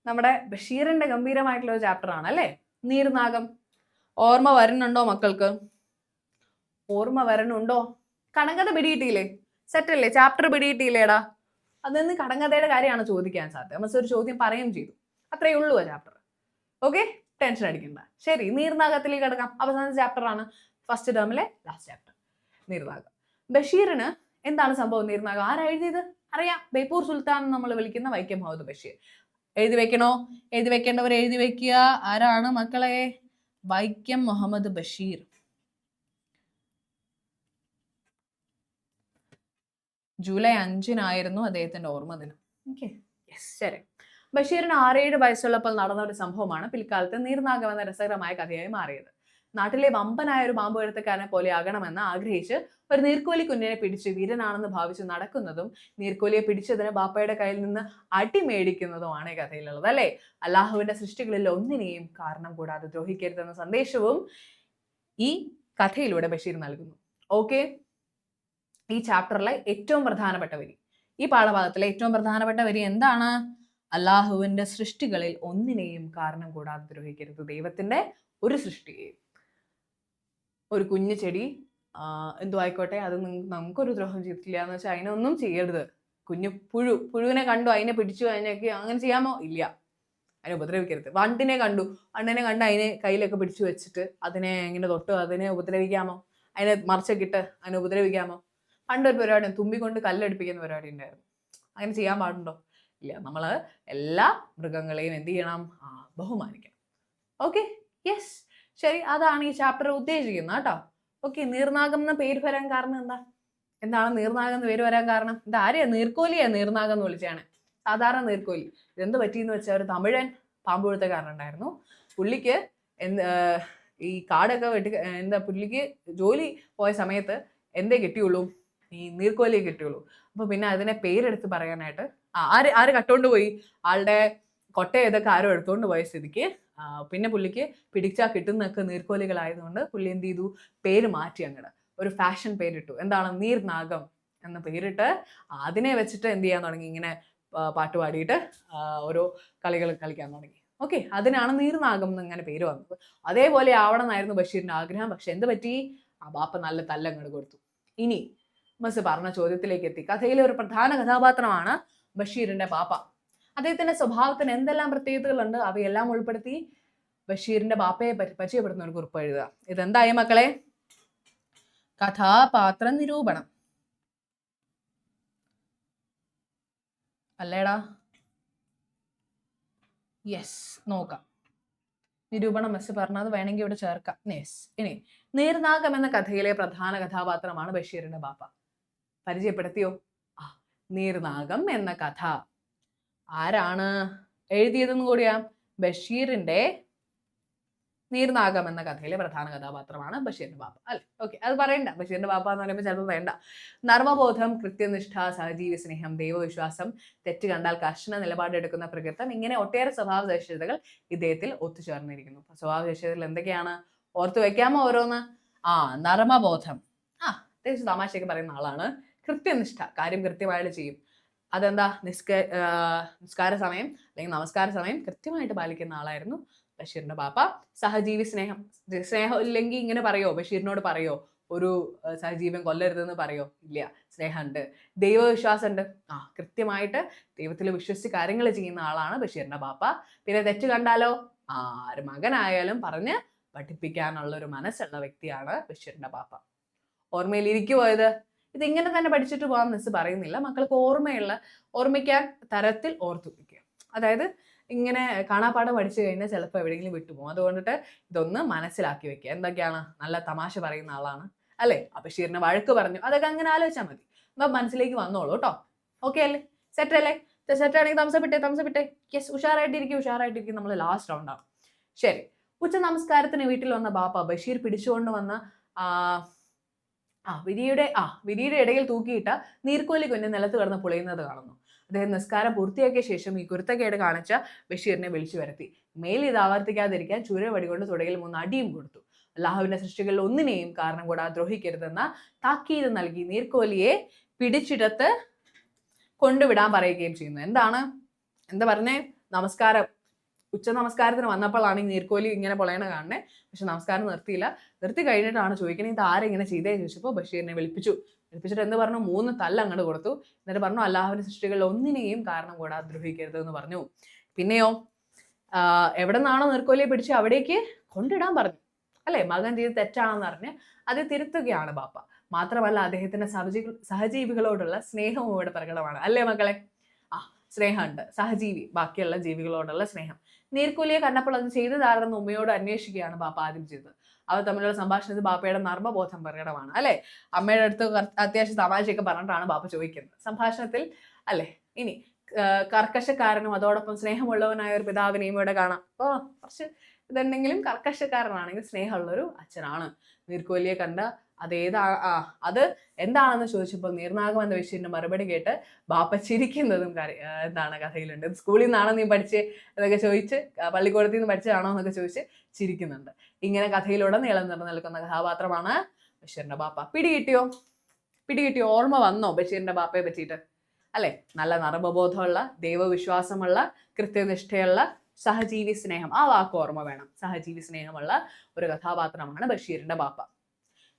നമ്മുടെ ബഷീറിന്റെ ഗംഭീരമായിട്ടുള്ള ഒരു ചാപ്റ്റർ ആണ് അല്ലേ? നീർനാഗം. ഓർമ്മ വരുന്നുണ്ടോ മക്കൾക്ക്? ഓർമ്മ വരുന്നുണ്ടോ? കടങ്കഥ പിടികിട്ടിയില്ലേ? സെറ്റല്ലേ? ചാപ്റ്റർ പിടികിട്ടിയില്ലേടാ? അതിന്ന് കടങ്കഥയുടെ കാര്യമാണ് ചോദിക്കാൻ സാധ്യത. നമ്മൾ ഒരു ചോദ്യം പറയുകയും ചെയ്തു. അത്രയേ ഉള്ളൂ ആ ചാപ്റ്റർ. ഓക്കെ, ടെൻഷൻ അടിക്കണ്ട. ശരി, നീർനാഗത്തിലേക്ക് കിടക്കാം. അവസാനത്തെ ചാപ്റ്റർ ആണ്, ഫസ്റ്റ് ടേമിലെ ലാസ്റ്റ് ചാപ്റ്റർ, നീർനാഗം. ബഷീറിന് എന്താണ് സംഭവം? നീർനാഗം ആരാ എഴുതിയത്? അറിയാം, ബേപ്പൂർ സുൽത്താൻ നമ്മൾ വിളിക്കുന്ന വൈക്കം മുഹമ്മദ് ബഷീർ. എഴുതി വെക്കണോ? എഴുതി വെക്കേണ്ടവർ എഴുതി വെക്കുക. ആരാണ് മക്കളെ? വൈക്കം മുഹമ്മദ് ബഷീർ. ജൂലൈ 5-നായിരുന്നു അദ്ദേഹത്തിന്റെ ഓർമ്മ ദിനം. ഓക്കെ, യെസ്, ശരി. ബഷീറിന് 6-7 വയസ്സുള്ളപ്പോൾ നടന്ന ഒരു സംഭവമാണ് പിൽക്കാലത്ത് നീർനാഗം എന്ന രസകരമായ കഥയായി മാറിയത്. നാട്ടിലെ വമ്പനായ ഒരു പാമ്പ് എഴുത്തുകാരനെ പോലെ ആകണമെന്ന് ആഗ്രഹിച്ച് ഒരു നീർക്കോലി കുഞ്ഞിനെ പിടിച്ച് വീരനാണെന്ന് ഭാവിച്ച് നടക്കുന്നതും നീർക്കോലിയെ പിടിച്ചതിന് ബാപ്പയുടെ കയ്യിൽ നിന്ന് അടി മേടിക്കുന്നതുമാണ് ഈ കഥയിലുള്ളത് അല്ലേ? അല്ലാഹുവിന്റെ സൃഷ്ടികളിൽ ഒന്നിനെയും കാരണം കൂടാതെ ദ്രോഹിക്കരുതെന്ന സന്ദേശവും ഈ കഥയിലൂടെ ബഷീർ നൽകുന്നു. ഓക്കെ, ഈ ചാപ്റ്ററിലെ ഏറ്റവും പ്രധാനപ്പെട്ട വരി, ഈ പാഠഭാഗത്തിലെ ഏറ്റവും പ്രധാനപ്പെട്ട വരി എന്താണ്? അല്ലാഹുവിന്റെ സൃഷ്ടികളിൽ ഒന്നിനെയും കാരണം കൂടാതെ ദ്രോഹിക്കരുത്. ദൈവത്തിന്റെ ഒരു സൃഷ്ടിയെയും, ഒരു കുഞ്ഞു ചെടി എന്തോ ആയിക്കോട്ടെ, അത് നമുക്കൊരു ദ്രോഹം ചെയ്തിട്ടില്ല എന്ന് വെച്ചാൽ അതിനൊന്നും ചെയ്യരുത്. കുഞ്ഞു പുഴുവിനെ കണ്ടു, അതിനെ പിടിച്ചു, അതിനൊക്കെ അങ്ങനെ ചെയ്യാമോ? ഇല്ല, അതിനെ ഉപദ്രവിക്കരുത്. വണ്ടിനെ കണ്ട് അതിനെ കയ്യിലൊക്കെ പിടിച്ചു വെച്ചിട്ട് അതിനെ ഇങ്ങനെ തൊട്ട് അതിനെ ഉപദ്രവിക്കാമോ? അതിനെ മറിച്ചൊക്കെ ഇട്ട് അതിനെ ഉപദ്രവിക്കാമോ? പണ്ടൊരു പരിപാടി തുമ്പി കൊണ്ട് കല്ലെടുപ്പിക്കുന്ന പരിപാടി ഉണ്ടായിരുന്നു. അങ്ങനെ ചെയ്യാൻ പാടുണ്ടോ? ഇല്ല. നമ്മൾ എല്ലാ മൃഗങ്ങളെയും എന്ത് ചെയ്യണം? ബഹുമാനിക്കണം. ഓക്കെ, യെസ്, ശരി. അതാണ് ഈ ചാപ്റ്റർ ഉദ്ദേശിക്കുന്നത് കേട്ടോ. ഓക്കെ, നീർനാഗം എന്ന പേര് വരാൻ കാരണം എന്താണ് നീർനാഗം എന്ന് പേര് വരാൻ കാരണം? ഇത് ആരെയാ? നീർക്കോലിയാ നീർനാഗം എന്ന് വിളിച്ചാണ്. സാധാരണ നീർക്കോലി. ഇതെന്ത് പറ്റിയെന്ന് വെച്ചാൽ ഒരു തമിഴൻ പാമ്പുഴുത്തക്കാരനുണ്ടായിരുന്നു. പുള്ളിക്ക് ഈ കാടൊക്കെ പുള്ളിക്ക് ജോലി പോയ സമയത്ത് എന്തേ കിട്ടിയുള്ളൂ? ഈ നീർക്കോലിയെ കിട്ടിയുള്ളൂ. അപ്പൊ പിന്നെ അതിനെ പേരെടുത്ത് പറയാനായിട്ട് ആര് കട്ടോണ്ട് പോയി? ആളുടെ കൊട്ട ഇതൊക്കെ ആരോ എടുത്തോണ്ട് പോയ സ്ഥിതിക്ക് പിന്നെ പുള്ളിക്ക് പിടിച്ചാൽ കിട്ടുന്നതൊക്കെ നീർക്കോലികളായതുകൊണ്ട് പുള്ളി എന്ത് ചെയ്തു? പേര് മാറ്റി അങ്ങോട്ട് ഒരു ഫാഷൻ പേരിട്ടു. എന്താണ്? നീർനാഗം എന്ന പേരിട്ട് അതിനെ വെച്ചിട്ട് എന്ത് ചെയ്യാൻ തുടങ്ങി? ഇങ്ങനെ പാട്ട് പാടിയിട്ട് ഓരോ കളികൾ കളിക്കാൻ തുടങ്ങി. ഓക്കെ, അതിനാണ് നീർനാഗം എന്ന് ഇങ്ങനെ പേര് വന്നത്. അതേപോലെ ആവണം എന്നായിരുന്നു ബഷീറിന്റെ ആഗ്രഹം. പക്ഷെ എന്ത് പറ്റി? ബാപ്പ നല്ല തല്ലങ്ങട് കൊടുത്തു. ഇനി മിസ് പറഞ്ഞ ചോദ്യത്തിലേക്ക് എത്തി. കഥയിലെ ഒരു പ്രധാന കഥാപാത്രമാണ് ബഷീറിന്റെ ബാപ്പ. അദ്ദേഹത്തിന്റെ സ്വഭാവത്തിന് എന്തെല്ലാം പ്രത്യേകതകളുണ്ട് അവയെല്ലാം ഉൾപ്പെടുത്തി ബഷീറിന്റെ ബാപ്പയെ പരിചയപ്പെടുന്ന ഒരു കുറിപ്പ് എഴുതുക. ഇതെന്തായി മക്കളെ? കഥാപാത്ര നിരൂപണം അല്ലേടാ? യെസ്, നോക്കാം. നിരൂപണം മിസ് പറഞ്ഞത് വേണമെങ്കിൽ ഇവിടെ ചേർക്കാം. യെസ്. ഇനി നീർനാഗം എന്ന കഥയിലെ പ്രധാന കഥാപാത്രമാണ് ബഷീറിന്റെ ബാപ്പ. പരിചയപ്പെടുത്തിയോ? നീർനാഗം എന്ന കഥ ആരാണ് എഴുതിയതെന്ന് കൂടിയാ? ബഷീറിന്റെ നീർനാഗം എന്ന കഥയിലെ പ്രധാന കഥാപാത്രമാണ് ബഷീറിന്റെ ബാപ്പ അല്ലെ? ഓക്കെ, അത് പറയണ്ട. ബഷീറിന്റെ ബാപ്പ എന്ന് പറയുമ്പോൾ ചിലപ്പോൾ വേണ്ട. നർമ്മബോധം, കൃത്യനിഷ്ഠ, സഹജീവി സ്നേഹം, ദൈവവിശ്വാസം, തെറ്റ് കണ്ടാൽ കർശന നിലപാടെടുക്കുന്ന പ്രകൃതം, ഇങ്ങനെ ഒട്ടേറെ സ്വഭാവ സവിശേഷതകൾ ഇദ്ദേഹത്തിൽ ഒത്തുചേർന്നിരിക്കുന്നു. സ്വഭാവ സവിശേഷതകൾ എന്തൊക്കെയാണ്? ഓർത്തു വെക്കാമോ ഓരോന്ന്? നർമ്മബോധം, അത്യാവശ്യം തമാശയൊക്കെ പറയുന്ന ആളാണ്. കൃത്യനിഷ്ഠ, കാര്യം കൃത്യമായിട്ട് ചെയ്യും. അതെന്താ? നിസ്കാര സമയം അല്ലെങ്കിൽ നമസ്കാര സമയം കൃത്യമായിട്ട് പാലിക്കുന്ന ആളായിരുന്നു ബഷീറിന്റെ ബാപ്പ. സഹജീവി സ്നേഹം, സ്നേഹം ഇല്ലെങ്കിൽ ഇങ്ങനെ പറയോ? ബഷീറിനോട് പറയോ ഒരു സഹജീവൻ കൊല്ലരുതെന്ന് പറയോ? ഇല്ല, സ്നേഹമുണ്ട്. ദൈവവിശ്വാസം ഉണ്ട്. കൃത്യമായിട്ട് ദൈവത്തിൽ വിശ്വസിച്ച് കാര്യങ്ങൾ ചെയ്യുന്ന ആളാണ് ബഷീറിന്റെ ബാപ്പ. പിന്നെ തെറ്റ് കണ്ടാലോ ആര് മകനായാലും പറഞ്ഞ് പഠിപ്പിക്കാനുള്ള ഒരു മനസ്സുള്ള വ്യക്തിയാണ് ബഷീറിന്റെ ബാപ്പ. ഓർമ്മയിൽ ഇരിക്കുമോ ഇത്? ഇതിങ്ങനെ തന്നെ പഠിച്ചിട്ട് പോകാൻ മിസ് പറയുന്നില്ല. മക്കൾക്ക് ഓർമ്മിക്കാൻ തരത്തിൽ ഓർത്തു വയ്ക്കുക. അതായത് ഇങ്ങനെ കാണാപ്പാഠം പഠിച്ചു കഴിഞ്ഞാൽ ചിലപ്പോൾ എവിടെയെങ്കിലും വിട്ടുപോകും. അതുകൊണ്ടിട്ട് ഇതൊന്ന് മനസ്സിലാക്കി വെക്കുക. എന്തൊക്കെയാണ്? നല്ല തമാശ പറയുന്ന ആളാണ് അല്ലേ? ബഷീറിനെ വഴക്ക് പറഞ്ഞു, അതൊക്കെ അങ്ങനെ ആലോചിച്ചാൽ മതി. അപ്പൊ മനസ്സിലേക്ക് വന്നോളൂ കേട്ടോ. ഓക്കെ അല്ലേ? സെറ്റ് അല്ലേ? സെറ്റ് ആണെങ്കിൽ തംസപ്പിട്ടെ. യെസ്, ഉഷാറായിട്ടിരിക്കും. നമ്മൾ ലാസ്റ്റ് റൗണ്ടാണ്. ശരി. ഉച്ച നമസ്കാരത്തിന് വീട്ടിൽ വന്ന ബാപ്പ ബഷീർ പിടിച്ചുകൊണ്ട് വന്ന വിരിയുടെ ഇടയിൽ തൂക്കിയിട്ട നീർക്കോലി കുഞ്ഞ് നിലത്ത് കിടന്ന് പുളയുന്നത് കാണുന്നു. അദ്ദേഹം നിസ്കാരം പൂർത്തിയാക്കിയ ശേഷം ഈ കുരുത്തക്കേട് കാണിച്ച ബഷീറിനെ വിളിച്ചു വരുത്തി. മേൽ ഇത് ആവർത്തിക്കാതിരിക്കാൻ ചൂരവടി കൊണ്ട് തുടയിൽ 3 അടിയും കൊടുത്തു. അല്ലാഹുവിന്റെ സൃഷ്ടികളിൽ ഒന്നിനെയും കാരണം കൂടാതെ ദ്രോഹിക്കരുതെന്ന താക്കീത് നൽകി നീർക്കോലിയെ പിടിച്ചിടത്ത് കൊണ്ടുവിടാൻ പറയുകയും ചെയ്യുന്നു. എന്താ പറഞ്ഞേ? ഉച്ച നമസ്കാരത്തിന് വന്നപ്പോഴാണ് ഈ നീർക്കോലി ഇങ്ങനെ പൊളയണ കാണണേ. പക്ഷെ നമസ്കാരം നിർത്തി കഴിഞ്ഞിട്ടാണ് ചോദിക്കണേ ഇത് ആരെങ്ങനെ ചെയ്തേ ചോദിച്ചപ്പോൾ ബഷീറിനെ വിളിപ്പിച്ചിട്ട് എന്ത് പറഞ്ഞു? 3 തല്ല് അങ്ങോട്ട് കൊടുത്തു. എന്നിട്ട് പറഞ്ഞു അല്ലാഹുവിന്റെ സൃഷ്ടികളിൽ ഒന്നിനെയും കാരണം കൂടാതെ ദ്രോഹിക്കരുത് എന്ന് പറഞ്ഞു. പിന്നെയോ എവിടെ നിന്നാണോ നീർക്കോലിയെ പിടിച്ച് അവിടേക്ക് കൊണ്ടിടാൻ പറഞ്ഞു അല്ലെ? മകൻ ചെയ്ത് തെറ്റാണെന്ന് പറഞ്ഞ് അത് തിരുത്തുകയാണ് ബാപ്പ. മാത്രമല്ല അദ്ദേഹത്തിന്റെ സഹജീവികളോടുള്ള സ്നേഹവും ഇവിടെ പ്രകടമാണ് അല്ലേ മക്കളെ? സ്നേഹമുണ്ട്. സഹജീവി, ബാക്കിയുള്ള ജീവികളോടുള്ള സ്നേഹം. നീർക്കോലിയെ കണ്ടപ്പോൾ അത് ചെയ്തതാരെന്ന് ഉമ്മയോട് അന്വേഷിക്കുകയാണ് ബാപ്പ ആദ്യം ചെയ്തത്. അവർ തമ്മിലുള്ള സംഭാഷണത്തിൽ ബാപ്പയുടെ നർമ്മബോധം പ്രകടമാണ് അല്ലെ? അമ്മയുടെ അടുത്ത് അത്യാവശ്യം തമാശയൊക്കെ പറഞ്ഞിട്ടാണ് ബാപ്പ ചോദിക്കുന്നത് സംഭാഷണത്തിൽ അല്ലെ? ഇനി കർക്കശക്കാരനും അതോടൊപ്പം സ്നേഹമുള്ളവനായ ഒരു പിതാവിനെയും ഇവിടെ കാണാം. അപ്പോൾ കുറച്ച് ഇതുണ്ടെങ്കിലും കർക്കശക്കാരനാണെങ്കിൽ സ്നേഹമുള്ളൊരു അച്ഛനാണ്. നീർക്കോലിയെ കണ്ട അത് എന്താണെന്ന് ചോദിച്ചപ്പോൾ നീർനാഗം എന്ന ബഷീറിന്റെ മറുപടി കേട്ട് ബാപ്പ ചിരിക്കുന്നതും കഥയിലുണ്ട്. സ്കൂളിൽ നിന്നാണോ നീ പഠിച്ച് എന്നൊക്കെ ചോദിച്ച്, പള്ളിക്കൂടത്തിൽ നിന്ന് പഠിച്ചതാണോ എന്നൊക്കെ ചോദിച്ച് ചിരിക്കുന്നുണ്ട്. ഇങ്ങനെ കഥയിലൂടെ നീളം നിലനിൽക്കുന്ന കഥാപാത്രമാണ് ബഷീറിന്റെ ബാപ്പ. പിടികിട്ടിയോ? ഓർമ്മ വന്നോ ബഷീറിന്റെ ബാപ്പയെ പറ്റിയിട്ട്? അല്ലെ? നല്ല നർമ്മബോധമുള്ള, ദൈവവിശ്വാസമുള്ള, കൃത്യനിഷ്ഠയുള്ള, സഹജീവി സ്നേഹം, ആ വാക്ക് ഓർമ്മ വേണം. സഹജീവി സ്നേഹമുള്ള ഒരു കഥാപാത്രമാണ് ബഷീറിന്റെ ബാപ്പ.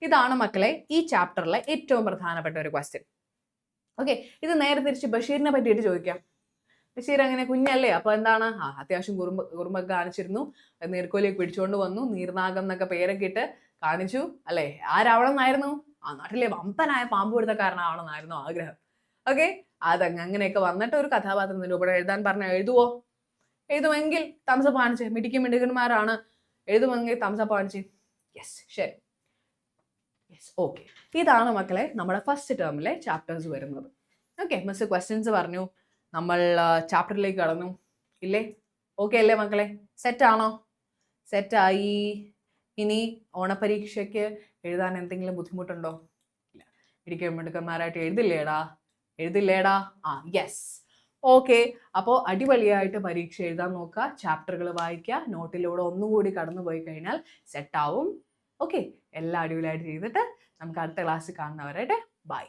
ഇതാണ് മക്കളെ ഈ ചാപ്റ്ററിലെ ഏറ്റവും പ്രധാനപ്പെട്ട ഒരു ക്വസ്റ്റ്യൻ. ഓക്കെ, ഇത് നേരെ തിരിച്ച് ബഷീറിനെ പറ്റിയിട്ട് ചോദിക്കാം. ബഷീർ അങ്ങനെ കുഞ്ഞല്ലേ, അപ്പൊ എന്താണ് അത്യാവശ്യം കുറുമ്പൊക്കെ കാണിച്ചിരുന്നു. നീർക്കോലിയൊക്കെ പിടിച്ചുകൊണ്ട് വന്നു, നീർനാഗം എന്നൊക്കെ പേരൊക്കെ ഇട്ട് കാണിച്ചു അല്ലെ? ആരാവണം എന്നായിരുന്നു ആ നാട്ടിലെ വമ്പനായ പാമ്പ് പിടുത്തക്കാരനാവണമെന്നായിരുന്നു ആഗ്രഹം. ഓക്കെ, അങ്ങനെയൊക്കെ വന്നിട്ട് ഒരു കഥാപാത്രം നിരൂപണം എഴുതാൻ പറഞ്ഞാൽ എഴുതുവോ? എഴുതുമെങ്കിൽ തംസപ്പ് കാണിച്ച്. മിടുക്കന്മാരാണ്, എഴുതുമെങ്കിൽ തംസപ്പ് കാണിച്ച്. യെസ്, ശരി, യെസ്, ഓക്കെ. ഇതാണ് മക്കളെ നമ്മുടെ ഫസ്റ്റ് ടേമിലെ ചാപ്റ്റേഴ്സ് വരുന്നത്. ഓക്കെ, മിസ് ക്വസ്റ്റ്യൻസ് പറഞ്ഞു, നമ്മൾ ചാപ്റ്ററിലേക്ക് കടന്നു ഇല്ലേ? ഓക്കെ അല്ലേ മക്കളെ? സെറ്റാണോ? സെറ്റായി. ഇനി ഓണപരീക്ഷയ്ക്ക് എഴുതാൻ എന്തെങ്കിലും ബുദ്ധിമുട്ടുണ്ടോ? ഇല്ല, മിടുക്കന്മാരായിട്ട് എഴുതില്ലേടാ? ആ, യെസ്, ഓക്കെ. അപ്പോൾ അടിപൊളിയായിട്ട് പരീക്ഷ എഴുതാൻ നോക്കുക, ചാപ്റ്ററുകൾ വായിക്കുക, നോട്ടിലൂടെ ഒന്നുകൂടി കടന്നു പോയി കഴിഞ്ഞാൽ സെറ്റാവും. ഓക്കെ, എല്ലാം അടിപൊളിയായിട്ട് ചെയ്തിട്ട് നമുക്ക് അടുത്ത ക്ലാസ്സിൽ കാണുന്നവരായിട്ട് ബൈ.